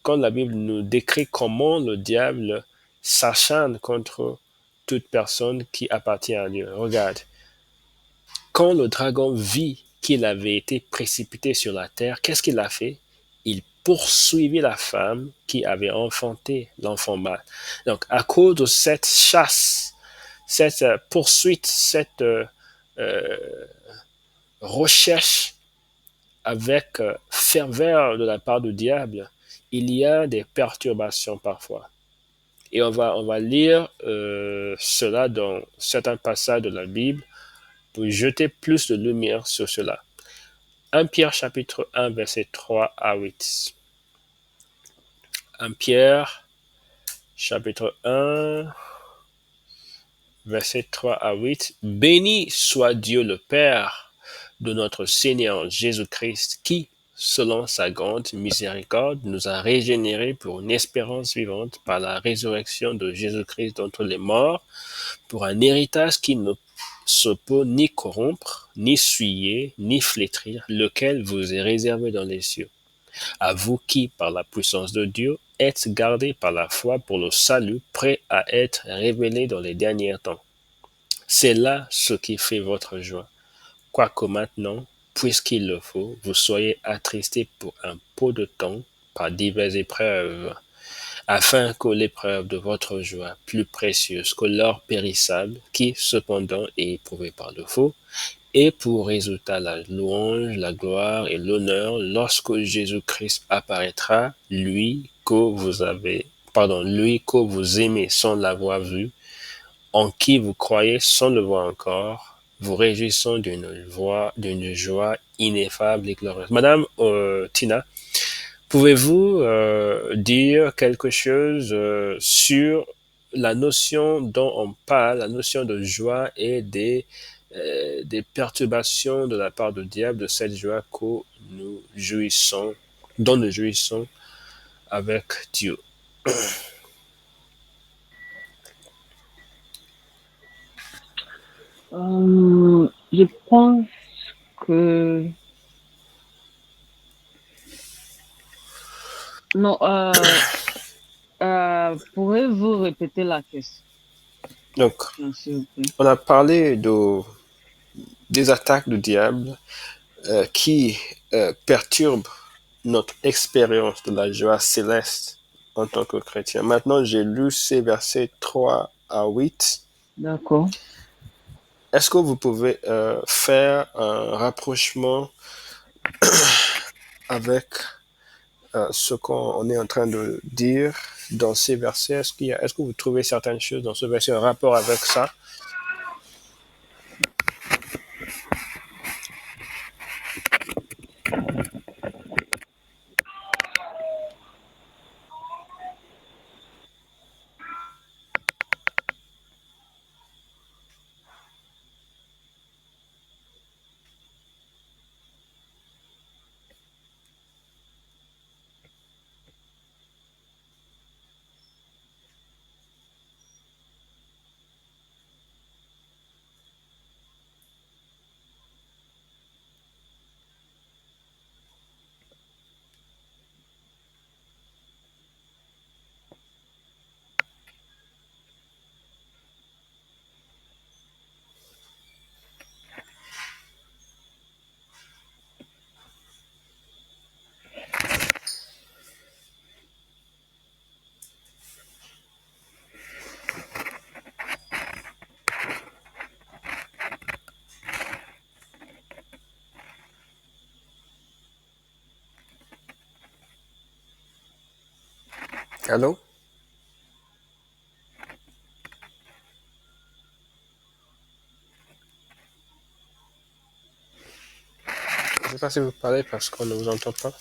A: quand la Bible nous décrit comment le diable s'acharne contre toute personne qui appartient à Dieu. Regarde, quand le dragon vit qu'il avait été précipité sur la terre, qu'est-ce qu'il a fait? Il poursuivit la femme qui avait enfanté l'enfant mâle. Donc, à cause de cette chasse, cette poursuite, cette euh, recherche avec ferveur de la part du diable, il y a des perturbations parfois. Et on va lire cela dans certains passages de la Bible pour jeter plus de lumière sur cela. 1 Pierre chapitre 1 verset 3 à 8. 1 Pierre chapitre 1 verset 3 à 8. Béni soit Dieu le Père de notre Seigneur Jésus-Christ qui, selon sa grande miséricorde, nous a régénérés pour une espérance vivante par la résurrection de Jésus-Christ d'entre les morts, pour un héritage qui ne se peut ni corrompre, ni souiller, ni flétrir, lequel vous est réservé dans les cieux. À vous qui, par la puissance de Dieu, êtes gardés par la foi pour le salut, prêt à être révélé dans les derniers temps. C'est là ce qui fait votre joie. Quoique maintenant, puisqu'il le faut, vous soyez attristés pour un peu de temps par diverses épreuves, afin que l'épreuve de votre joie, plus précieuse que l'or périssable, qui cependant est éprouvé par le feu, ait pour résultat la louange, la gloire et l'honneur lorsque Jésus-Christ apparaîtra, lui que vous aimez sans l'avoir vu, en qui vous croyez sans le voir encore, vous réjouissant d'une joie ineffable et glorieuse. Madame Tina, pouvez-vous dire quelque chose sur la notion dont on parle, la notion de joie et des perturbations de la part du diable, de cette joie que nous jouissons, dont nous jouissons avec Dieu?
B: Je pense que... Non, pourrez-vous répéter la question,
A: Donc,
B: s'il vous plaît?
A: on a parlé des attaques du diable qui perturbent notre expérience de la joie céleste en tant que chrétien. Maintenant, j'ai lu ces versets 3 à 8.
B: D'accord.
A: Est-ce que vous pouvez faire un rapprochement avec ce qu'on est en train de dire dans ces versets? Est-ce que vous trouvez certaines choses dans ce verset en rapport avec ça? Allô? Je ne sais pas si vous parlez parce qu'on ne vous entend pas.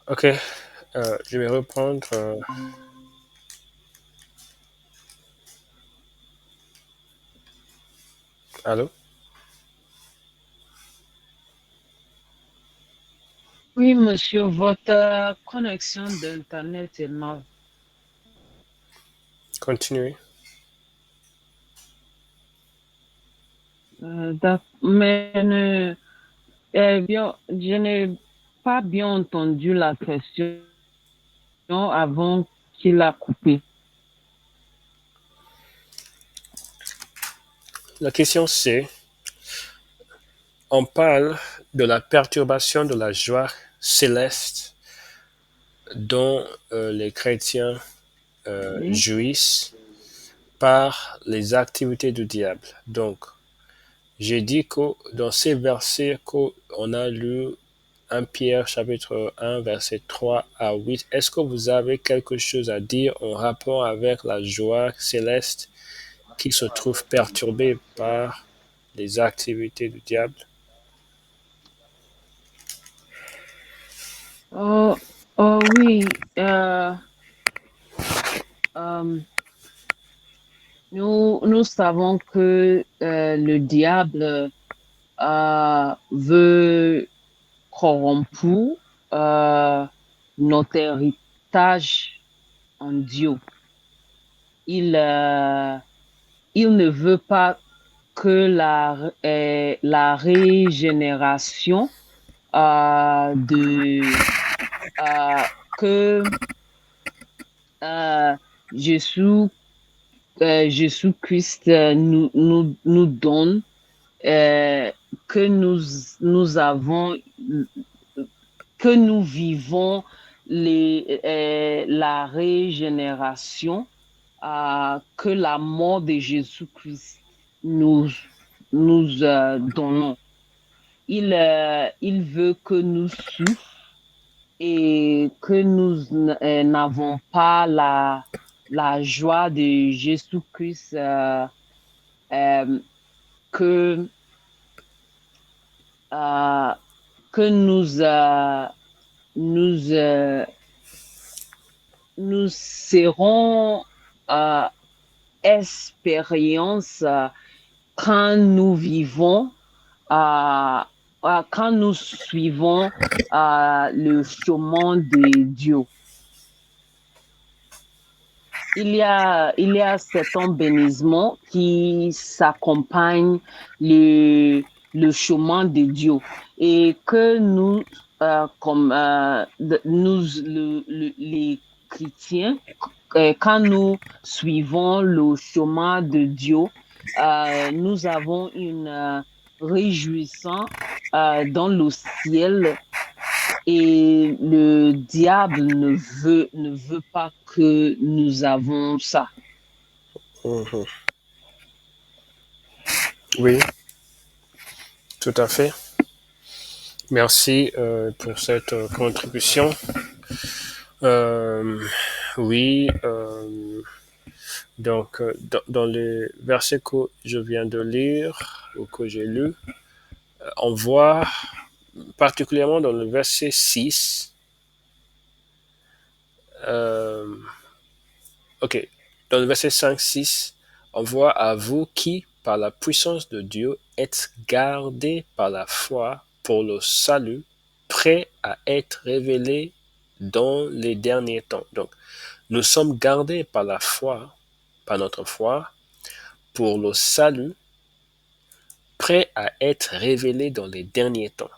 A: Ok, je vais reprendre. Allô?
B: Oui, monsieur, votre connexion d'Internet est mal.
A: Continuez.
B: Mais bien, je n'ai pas bien entendu la question avant qu'il a coupé.
A: La question c'est, on parle de la perturbation de la joie céleste dont les chrétiens
B: Oui.
A: jouissent par les activités du diable. Donc, j'ai dit que dans ces versets qu'on a lu 1 Pierre chapitre 1 verset 3 à 8, est-ce que vous avez quelque chose à dire en rapport avec la joie céleste qui se trouve perturbée par les activités du diable?
B: Oh, oh oui, euh, nous savons que le diable veut corrompre euh, notre héritage en Dieu. Il, euh, il ne veut pas que la régénération de euh, que euh, Jésus, Jésus-Christ nous donne, que nous avons, que nous vivons la régénération, que la mort de Jésus-Christ nous donnons. Il veut que nous souffrions et que nous n'avons pas la joie de Jésus-Christ, euh, que, euh, que nous, nous serons euh, expérience quand nous vivons, euh, quand nous suivons le chemin de Dieu. Il y a certains bénissements qui s'accompagnent le chemin de Dieu et que nous, comme nous, les chrétiens, quand nous suivons le chemin de Dieu, nous avons une réjouissance dans le ciel et le diable ne veut pas que nous avons ça.
A: Mhm. Oui, tout à fait. Merci pour cette contribution. Euh, oui, donc dans les versets que je viens de lire ou que j'ai lus, on voit particulièrement dans le verset 6, euh, ok, dans le verset 5-6, on voit à vous qui, par la puissance de Dieu, êtes gardés par la foi pour le salut, prêt à être révélé dans les derniers temps. Donc, nous sommes gardés par la foi, par notre foi, pour le salut, prêt à être révélé dans les derniers temps.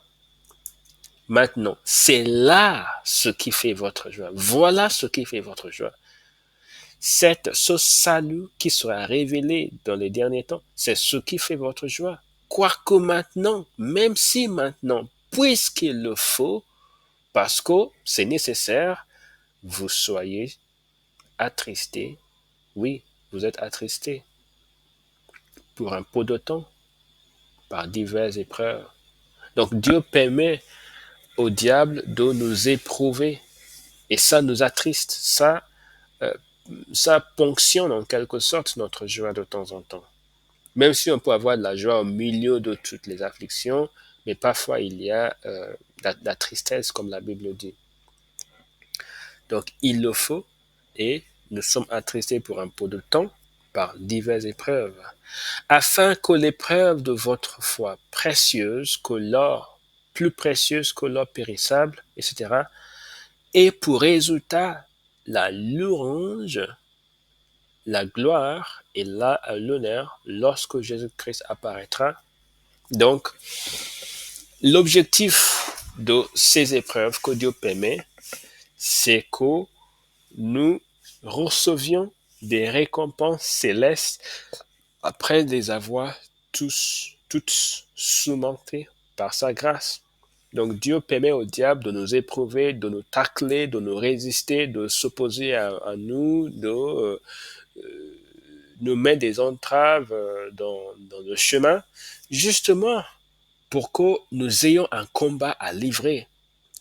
A: Maintenant, c'est là ce qui fait votre joie. Voilà ce qui fait votre joie. Ce salut qui sera révélé dans les derniers temps, c'est ce qui fait votre joie. Quoique maintenant, même si maintenant, puisqu'il le faut, parce que c'est nécessaire, vous soyez attristés. Oui, vous êtes attristés pour un peu de temps, par diverses épreuves. Donc Dieu permet au diable de nous éprouver et ça nous attriste, euh, ça ponctionne en quelque sorte notre joie de temps en temps. Même si on peut avoir de la joie au milieu de toutes les afflictions, mais parfois il y a la tristesse, comme la Bible dit. Donc il le faut, et nous sommes attristés pour un peu de temps par diverses épreuves, afin que l'épreuve de votre foi précieuse, que l'or, plus précieuse que l'or périssable, etc., ait pour résultat la louange, la gloire et l'honneur lorsque Jésus-Christ apparaîtra Donc, l'objectif de ces épreuves que Dieu permet, c'est que nous recevions des récompenses célestes après les avoir toutes surmontées par sa grâce. Donc Dieu permet au diable de nous éprouver, de nous tacler, de nous résister, de s'opposer à nous, de nous mettre des entraves dans le chemin, justement pour que nous ayons un combat à livrer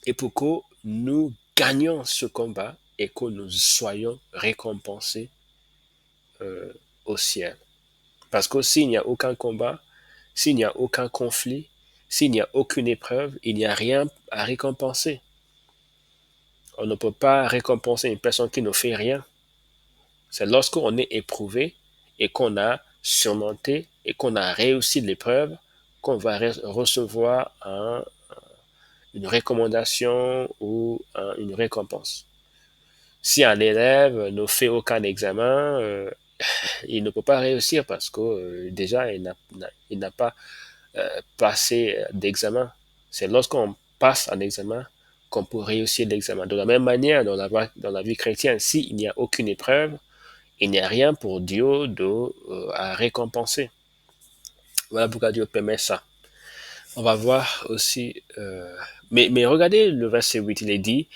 A: et pour que nous gagnions ce combat et que nous soyons récompensés euh, au ciel. Parce que s'il n'y a aucun combat, s'il n'y a aucun conflit, s'il n'y a aucune épreuve, il n'y a rien à récompenser. On ne peut pas récompenser une personne qui ne fait rien. C'est lorsqu'on est éprouvé et qu'on a surmonté et qu'on a réussi l'épreuve qu'on va recevoir une recommandation ou une récompense. Si un élève ne fait aucun examen, il ne peut pas réussir parce que déjà il n'a pas passé d'examen. C'est lorsqu'on passe un examen qu'on peut réussir l'examen. De la même manière, dans la vie chrétienne, s'il n'y a aucune épreuve, il n'y a rien pour Dieu à récompenser. Voilà pourquoi Dieu permet ça. On va voir aussi... mais regardez le verset 8, il est dit,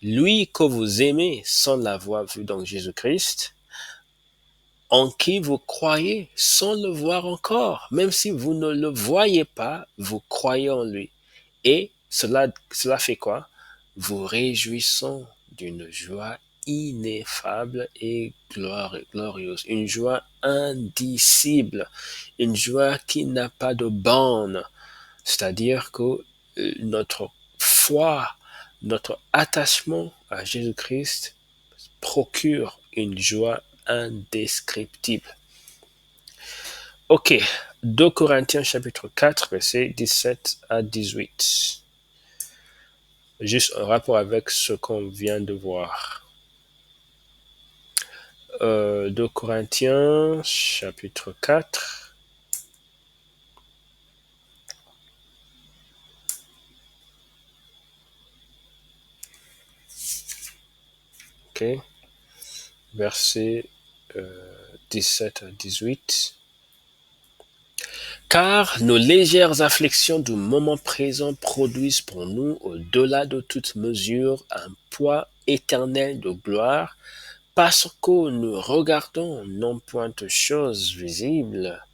A: lui que vous aimez sans l'avoir vu, donc Jésus-Christ, en qui vous croyez sans le voir encore. Même si vous ne le voyez pas, vous croyez en lui. Et cela fait quoi? Vous réjouissons d'une joie ineffable et glorieuse, une joie indicible, une joie qui n'a pas de borne. C'est-à-dire que notre foi, notre attachement à Jésus-Christ procure une joie indescriptible. Ok, 2 Corinthiens chapitre 4, versets 17 à 18. Juste un rapport avec ce qu'on vient de voir. 2 Corinthiens chapitre 4. Ok, versets 17 à 18. Car nos légères afflictions du moment présent produisent pour nous, au-delà de toute mesure, un poids éternel de gloire, parce que nous regardons non point aux choses visibles,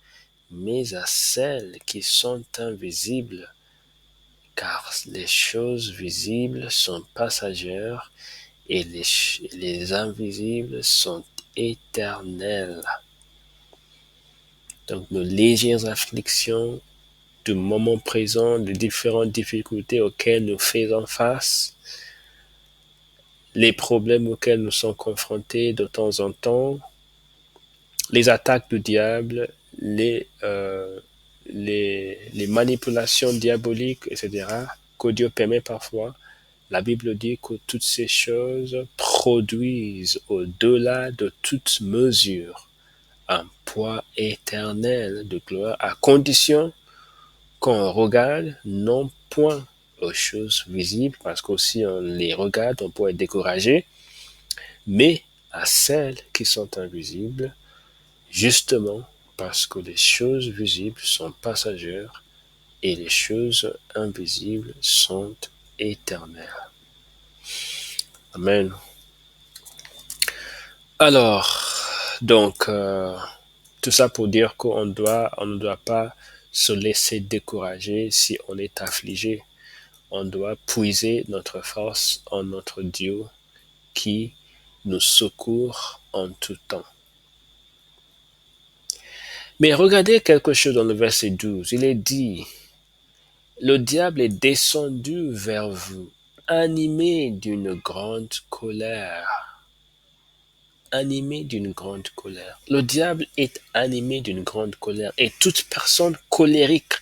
A: mais à celles qui sont invisibles, car les choses visibles sont passagères et les invisibles sont éternelles. Donc nos légères afflictions du moment présent, des différentes difficultés auxquelles nous faisons face, les problèmes auxquels nous sommes confrontés de temps en temps, les attaques du diable, les manipulations diaboliques, etc., que Dieu permet parfois. La Bible dit que toutes ces choses produisent au-delà de toute mesure un poids éternel de gloire, à condition qu'on regarde non point aux choses visibles, parce que si on les regarde, on peut être découragé, mais à celles qui sont invisibles, justement parce que les choses visibles sont passagères et les choses invisibles sont éternelles. Amen. Alors, donc, tout ça pour dire qu'on ne doit pas se laisser décourager si on est affligé. On doit puiser notre force en notre Dieu qui nous secourt en tout temps. Mais regardez quelque chose dans le verset 12. Il est dit, le diable est descendu vers vous, animé d'une grande colère. Animé d'une grande colère. Le diable est animé d'une grande colère. Et toute personne colérique,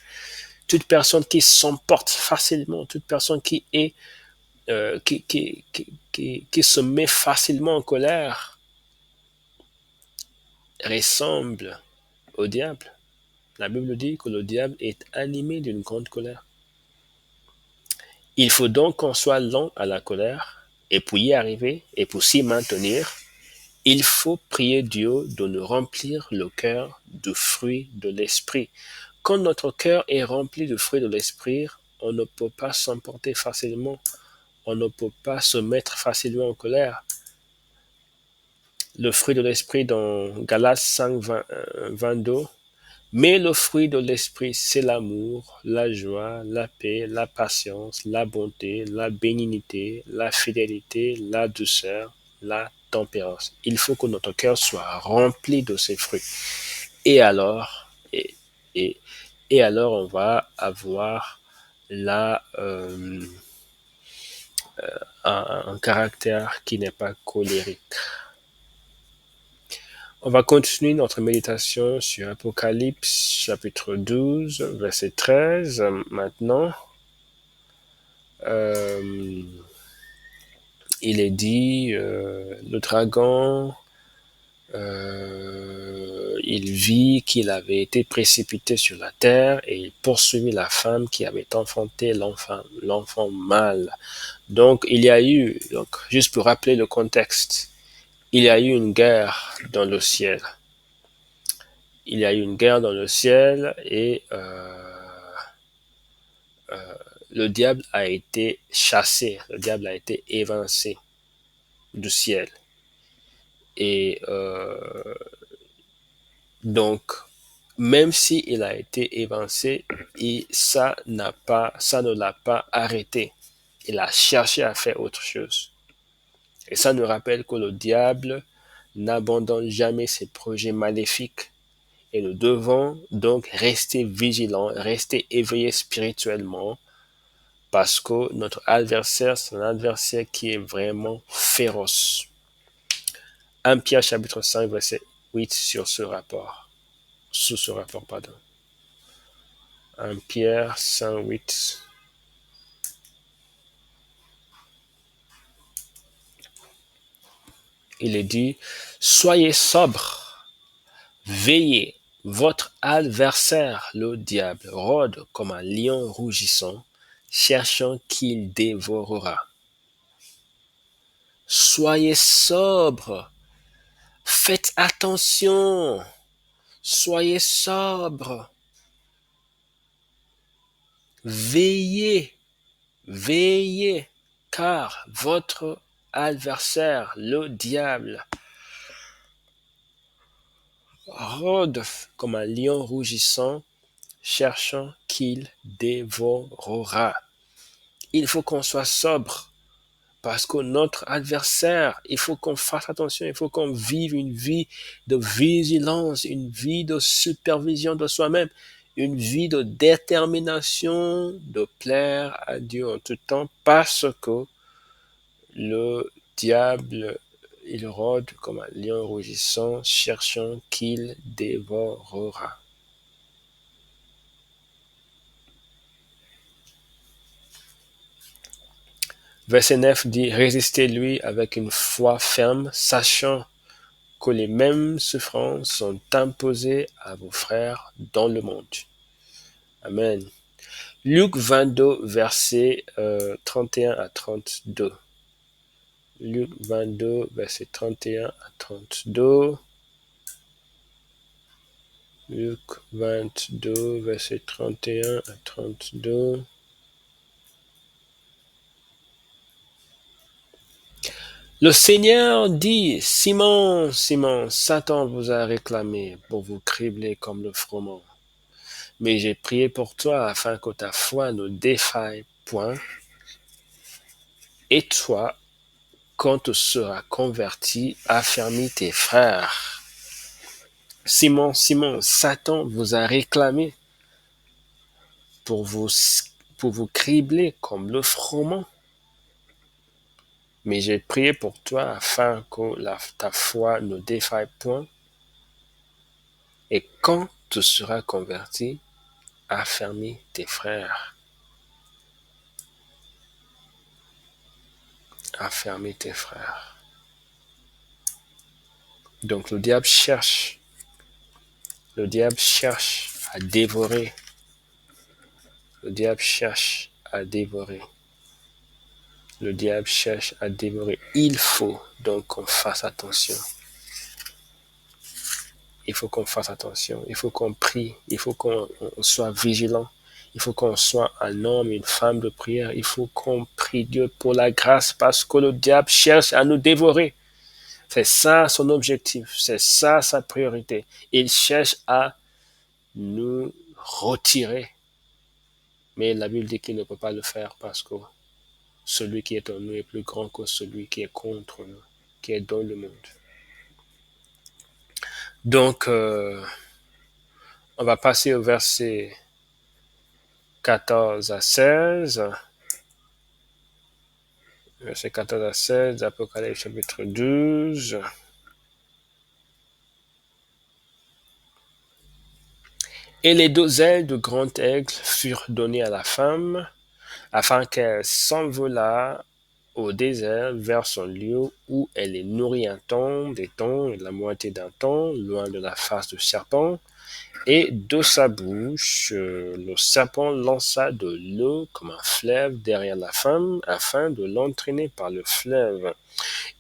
A: toute personne qui s'emporte facilement, toute personne qui est qui se met facilement en colère ressemble au diable. La Bible dit que le diable est animé d'une grande colère. Il faut donc qu'on soit lent à la colère, et pour y arriver, et pour s'y maintenir, il faut prier Dieu de nous remplir le cœur de fruits de l'esprit. Quand notre cœur est rempli de fruits de l'esprit, on ne peut pas s'emporter facilement, on ne peut pas se mettre facilement en colère. Le fruit de l'esprit dans Galates 5, 22, mais le fruit de l'esprit, c'est l'amour, la joie, la paix, la patience, la bonté, la bénignité, la fidélité, la douceur, la tempérance. Il faut que notre cœur soit rempli de ces fruits. Et alors, et, et alors on va avoir là un caractère qui n'est pas colérique. On va continuer notre méditation sur Apocalypse chapitre 12, verset 13. Maintenant, il est dit, le dragon, il vit qu'il avait été précipité sur la terre et il poursuivit la femme qui avait enfanté l'enfant mâle. Donc, il y a eu, donc, juste pour rappeler le contexte, il y a eu une guerre dans le ciel. Il y a eu une guerre dans le ciel et le diable a été chassé, le diable a été évincé du ciel. Et donc, même s'il a été évincé, ça ne l'a pas arrêté. Il a cherché à faire autre chose. Et ça nous rappelle que le diable n'abandonne jamais ses projets maléfiques. Et nous devons donc rester vigilants, rester éveillés spirituellement, parce que notre adversaire, c'est un adversaire qui est vraiment féroce. 1 Pierre chapitre 5, verset 8 sous ce rapport, pardon. 1 Pierre 5, 8. Il est dit, soyez sobres, veillez, votre adversaire, le diable, rôde comme un lion rougissant, cherchant qu'il dévorera. Soyez sobres, faites attention, soyez sobres, veillez, veillez, car votre adversaire, le diable, rôde comme un lion rougissant, cherchant qu'il dévorera. Il faut qu'on soit sobre, parce que notre adversaire, il faut qu'on fasse attention, il faut qu'on vive une vie de vigilance, une vie de supervision de soi-même, une vie de détermination de plaire à Dieu en tout temps, parce que le diable, il rôde comme un lion rougissant, cherchant qu'il dévorera. Verset 9 dit, résistez-lui avec une foi ferme, sachant que les mêmes souffrances sont imposées à vos frères dans le monde. Amen. Luc 22, versets 31 à 32. Luc 22, versets 31 à 32. Luc 22, versets 31 à 32. Le Seigneur dit, Simon, Simon, Satan vous a réclamé pour vous cribler comme le froment. Mais j'ai prié pour toi afin que ta foi ne défaille point. Et toi, quand tu seras converti, affermis tes frères. Simon, Simon, Satan vous a réclamé pour vous cribler comme le froment. Mais j'ai prié pour toi afin que ta foi ne défaille point. Et quand tu seras converti, affermis tes frères. Affermis tes frères. Donc le diable cherche à dévorer. Le diable cherche à dévorer. Le diable cherche à dévorer. Il faut donc qu'on fasse attention. Il faut qu'on fasse attention. Il faut qu'on prie. Il faut qu'on soit vigilant. Il faut qu'on soit un homme, une femme de prière. Il faut qu'on prie Dieu pour la grâce parce que le diable cherche à nous dévorer. C'est ça son objectif. C'est ça sa priorité. Il cherche à nous retirer. Mais la Bible dit qu'il ne peut pas le faire parce que celui qui est en nous est plus grand que celui qui est contre nous, qui est dans le monde. Donc, on va passer au verset 14 à 16. Verset 14 à 16, Apocalypse chapitre 12. Et les 2 ailes du grand aigle furent données à la femme, afin qu'elle s'envolât au désert vers son lieu où elle est nourrie un temps, des temps et la moitié d'un temps, loin de la face du serpent. Et de sa bouche, le serpent lança de l'eau comme un fleuve derrière la femme, afin de l'entraîner par le fleuve.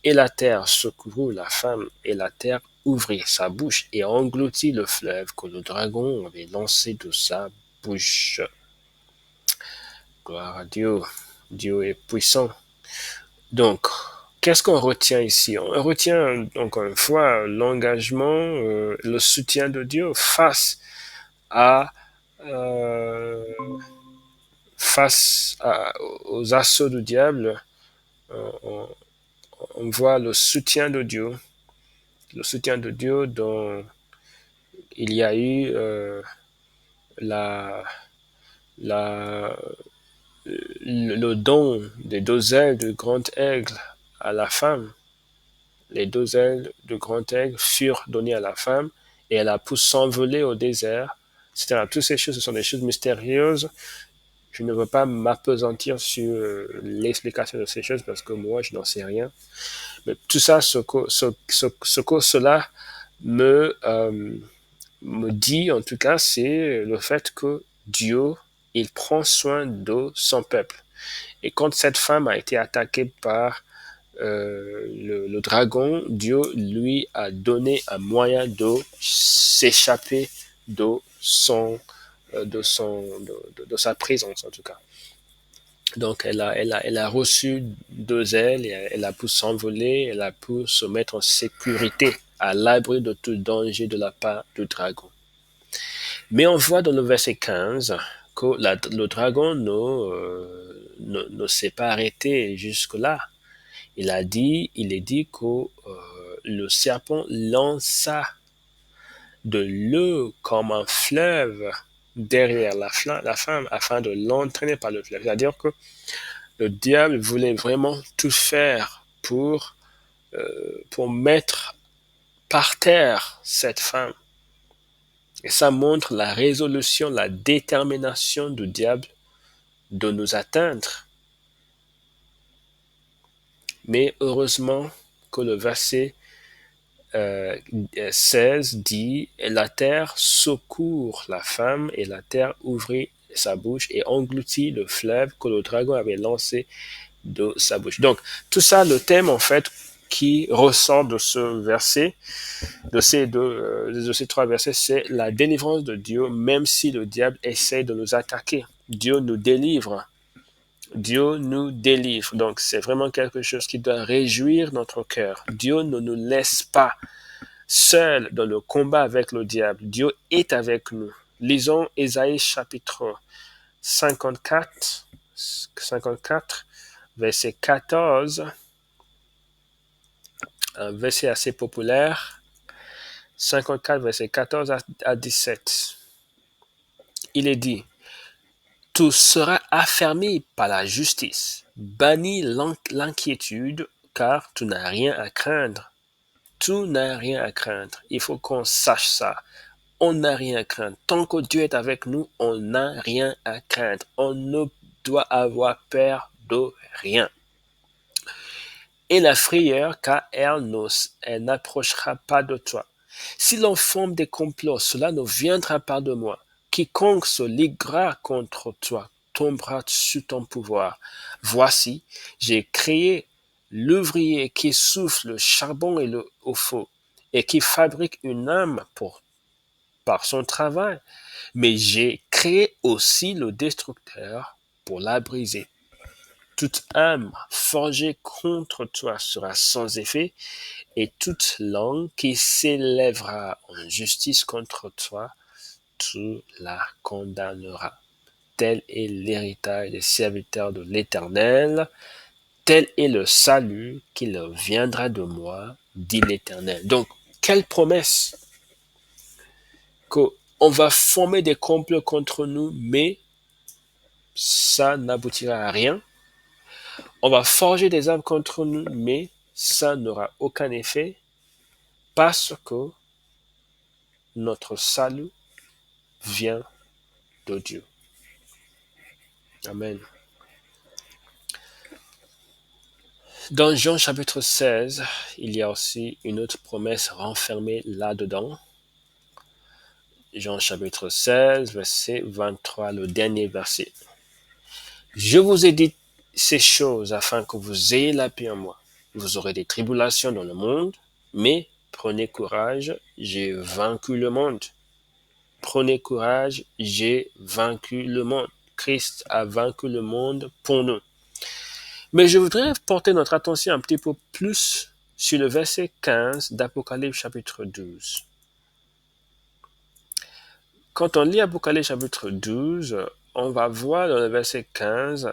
A: Et la terre secourut la femme, et la terre ouvrit sa bouche et engloutit le fleuve que le dragon avait lancé de sa bouche. Gloire à Dieu. Dieu est puissant. Donc, qu'est-ce qu'on retient ici? On retient encore une fois l'engagement, le soutien de Dieu face aux assauts du diable. On voit le soutien de Dieu dont il y a eu le don des 2 ailes du grand aigle à la femme. Les 2 ailes du grand aigle furent données à la femme et elle a pu s'envoler au désert, etc. Toutes ces choses, ce sont des choses mystérieuses. Je ne veux pas m'appesantir sur l'explication de ces choses parce que moi, je n'en sais rien. Mais tout ça, ce que cela me dit, en tout cas, c'est le fait que Dieu, il prend soin de son peuple. Et quand cette femme a été attaquée par le dragon, Dieu lui a donné un moyen de s'échapper de sa présence, en tout cas. Donc, elle a reçu 2 ailes, et elle a pu s'envoler, elle a pu se mettre en sécurité, à l'abri de tout danger de la part du dragon. Mais on voit dans le verset 15 que le dragon ne s'est pas arrêté jusque-là. Il est dit que le serpent lança de l'eau comme un fleuve derrière la femme afin de l'entraîner par le fleuve. C'est-à-dire que le diable voulait vraiment tout faire pour mettre par terre cette femme. Et ça montre la résolution, la détermination du diable de nous atteindre. Mais heureusement que le verset 16 dit « La terre secourt la femme et la terre ouvrit sa bouche et engloutit le fleuve que le dragon avait lancé de sa bouche. » Donc, tout ça, le thème en fait qui ressort de ce verset, de ces 3 versets, c'est la délivrance de Dieu, même si le diable essaie de nous attaquer. Dieu nous délivre. Dieu nous délivre. Donc, c'est vraiment quelque chose qui doit réjouir notre cœur. Dieu ne nous laisse pas seuls dans le combat avec le diable. Dieu est avec nous. Lisons Ésaïe chapitre 54, verset 14, un verset assez populaire. 54, verset 14 à 17. Il est dit: tu seras affermi par la justice, bannis l'inquiétude, car tu n'as rien à craindre. Tu n'as rien à craindre. Il faut qu'on sache ça. On n'a rien à craindre. Tant que Dieu est avec nous, on n'a rien à craindre. On ne doit avoir peur de rien. Et la frayeur, car elle n'approchera pas de toi. Si l'on forme des complots, cela ne viendra pas de moi. quiconque se liguera contre toi tombera sous ton pouvoir. Voici, j'ai créé l'ouvrier qui souffle le charbon et le feu, et qui fabrique une âme par son travail. Mais j'ai créé aussi le destructeur pour la briser. Toute âme forgée contre toi sera sans effet, et toute langue qui s'élèvera en justice contre toi, tu la condamneras. Tel est l'héritage des serviteurs de l'Éternel, tel est le salut qui leur viendra de moi, dit l'Éternel. Donc, quelle promesse qu'on va former des complots contre nous, mais ça n'aboutira à rien. On va forger des armes contre nous, mais ça n'aura aucun effet parce que notre salut vient de Dieu. Amen. Dans Jean chapitre 16, il y a aussi une autre promesse renfermée là-dedans. Jean chapitre 16, verset 23, le dernier verset. Je vous ai dit ces choses afin que vous ayez la paix en moi. Vous aurez des tribulations dans le monde, mais prenez courage, j'ai vaincu le monde. Prenez courage, j'ai vaincu le monde. Christ a vaincu le monde pour nous. Mais je voudrais porter notre attention un petit peu plus sur le verset 15 d'Apocalypse chapitre 12. Quand on lit Apocalypse chapitre 12, on va voir dans le verset 15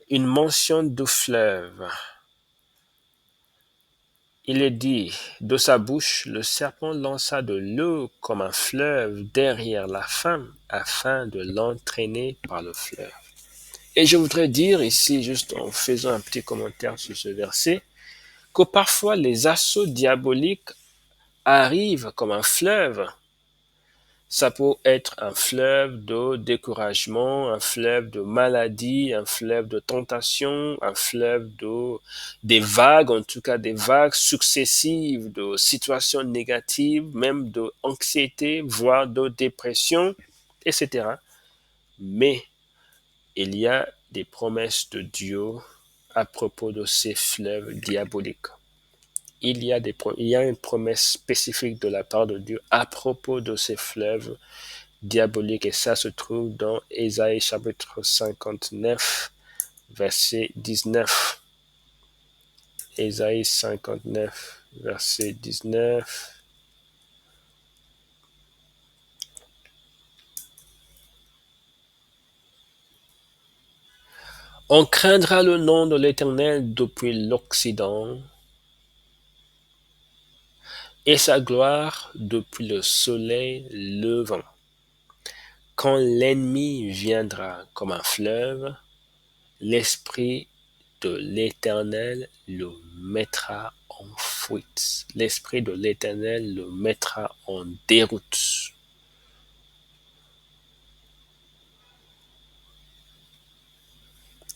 A: une mention du fleuve. Il est dit, de sa bouche, le serpent lança de l'eau comme un fleuve derrière la femme afin de l'entraîner par le fleuve. Et je voudrais dire ici, juste en faisant un petit commentaire sur ce verset, que parfois les assauts diaboliques arrivent comme un fleuve. Ça peut être un fleuve de découragement, un fleuve de maladie, un fleuve de tentation, un fleuve des vagues, en tout cas des vagues successives de situations négatives, même de anxiété, voire de dépression, etc. Mais il y a des promesses de Dieu à propos de ces fleuves diaboliques. Il y a une promesse spécifique de la part de Dieu à propos de ces fleuves diaboliques, et ça se trouve dans Ésaïe chapitre 59, verset 19. Ésaïe 59, verset 19. On craindra le nom de l'Éternel depuis l'Occident, et sa gloire depuis le soleil levant. Quand l'ennemi viendra comme un fleuve, l'Esprit de l'Éternel le mettra en fuite. L'Esprit de l'Éternel le mettra en déroute.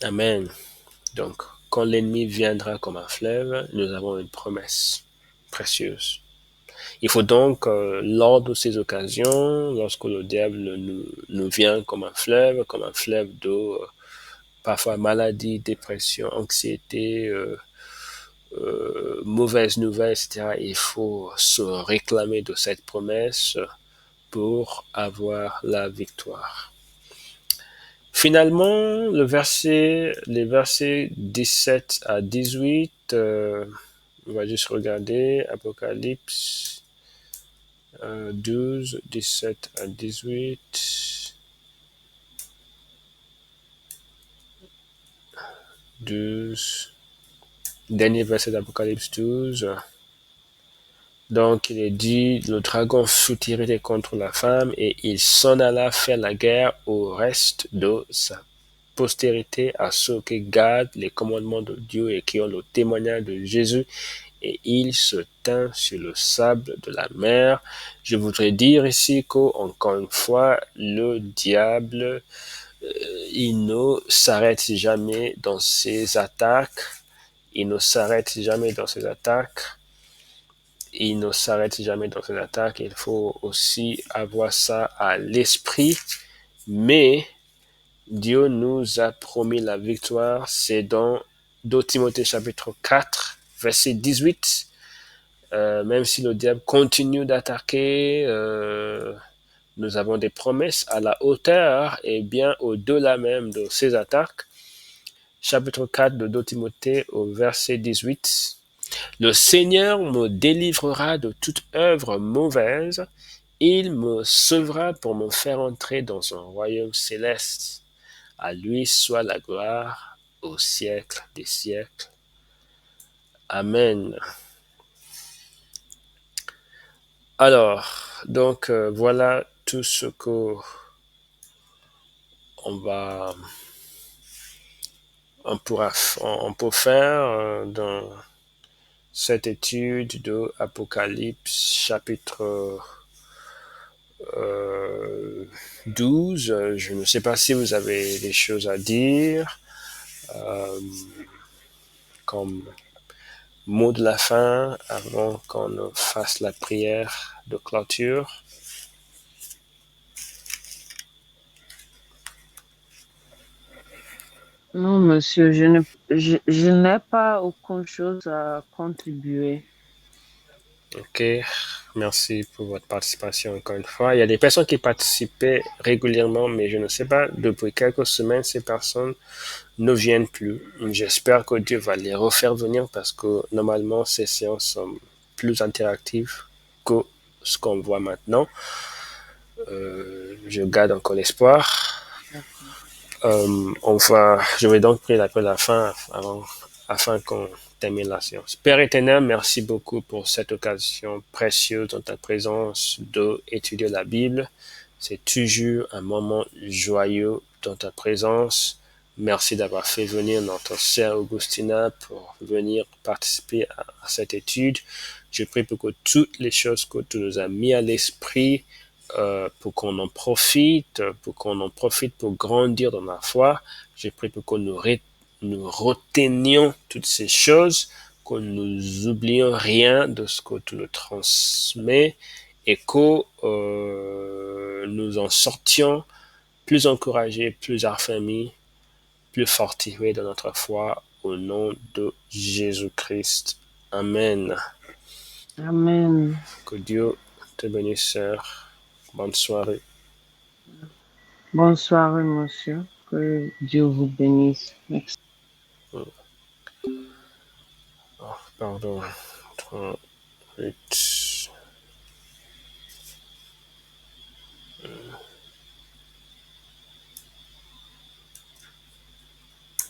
A: Amen. Donc, quand l'ennemi viendra comme un fleuve, nous avons une promesse précieuse. Il faut donc, lors de ces occasions, lorsque le diable nous vient comme un fleuve d'eau, parfois maladie, dépression, anxiété, mauvaises nouvelles, etc., il faut se réclamer de cette promesse pour avoir la victoire. Finalement, les versets 17 à 18, on va juste regarder Apocalypse 12, 17 à 18. 12. Dernier verset d'Apocalypse 12. Donc, il est dit, le dragon fut tiré contre la femme et il s'en alla faire la guerre au reste de sa postérité, à ceux qui gardent les commandements de Dieu et qui ont le témoignage de Jésus, et il se tint sur le sable de la mer. Je voudrais dire ici qu'encore une fois, le diable, il ne s'arrête jamais dans ses attaques. Il ne s'arrête jamais dans ses attaques. il ne s'arrête jamais dans ses attaques. Il faut aussi avoir ça à l'esprit. Mais Dieu nous a promis la victoire. C'est dans 2 Timothée chapitre 4, verset 18. Même si le diable continue d'attaquer, nous avons des promesses à la hauteur et bien au-delà même de ces attaques. Chapitre 4 de 2 Timothée au verset 18. Le Seigneur me délivrera de toute œuvre mauvaise. Il me sauvera pour me faire entrer dans son royaume céleste. À lui soit la gloire au siècle des siècles. Amen. Alors, donc voilà tout ce que on va, on peut faire dans cette étude de Apocalypse chapitre 12. Je ne sais pas si vous avez des choses à dire euh, comme mot de la fin avant qu'on ne fasse la prière de clôture.
B: Non, monsieur, je n'ai pas aucune chose à contribuer.
A: Ok, merci pour votre participation encore une fois. Il y a des personnes qui participaient régulièrement, mais je ne sais pas, depuis quelques semaines, ces personnes ne viennent plus. J'espère que Dieu va les refaire venir parce que normalement, ces séances sont plus interactives que ce qu'on voit maintenant. Je garde encore l'espoir. Je vais donc prier l'appel à la fin afin qu'on termine la séance. Père éternel, merci beaucoup pour cette occasion précieuse dans ta présence d'étudier la Bible. C'est toujours un moment joyeux dans ta présence. Merci d'avoir fait venir notre sœur Augustina pour venir participer à cette étude. Je prie pour que toutes les choses que tu nous as mis à l'esprit, pour qu'on en profite, pour grandir dans la foi. Je prie pour que nous retenions toutes ces choses, que nous oublions rien de ce que tu nous transmets et que nous en sortions plus encouragés, plus affermis, plus fortifiés dans notre foi au nom de Jésus-Christ. Amen.
B: Amen.
A: Que Dieu te bénisse, sœur. Bonne soirée.
B: Bonne soirée, monsieur. Que Dieu vous bénisse. Merci.
A: Oh, pardon. 38.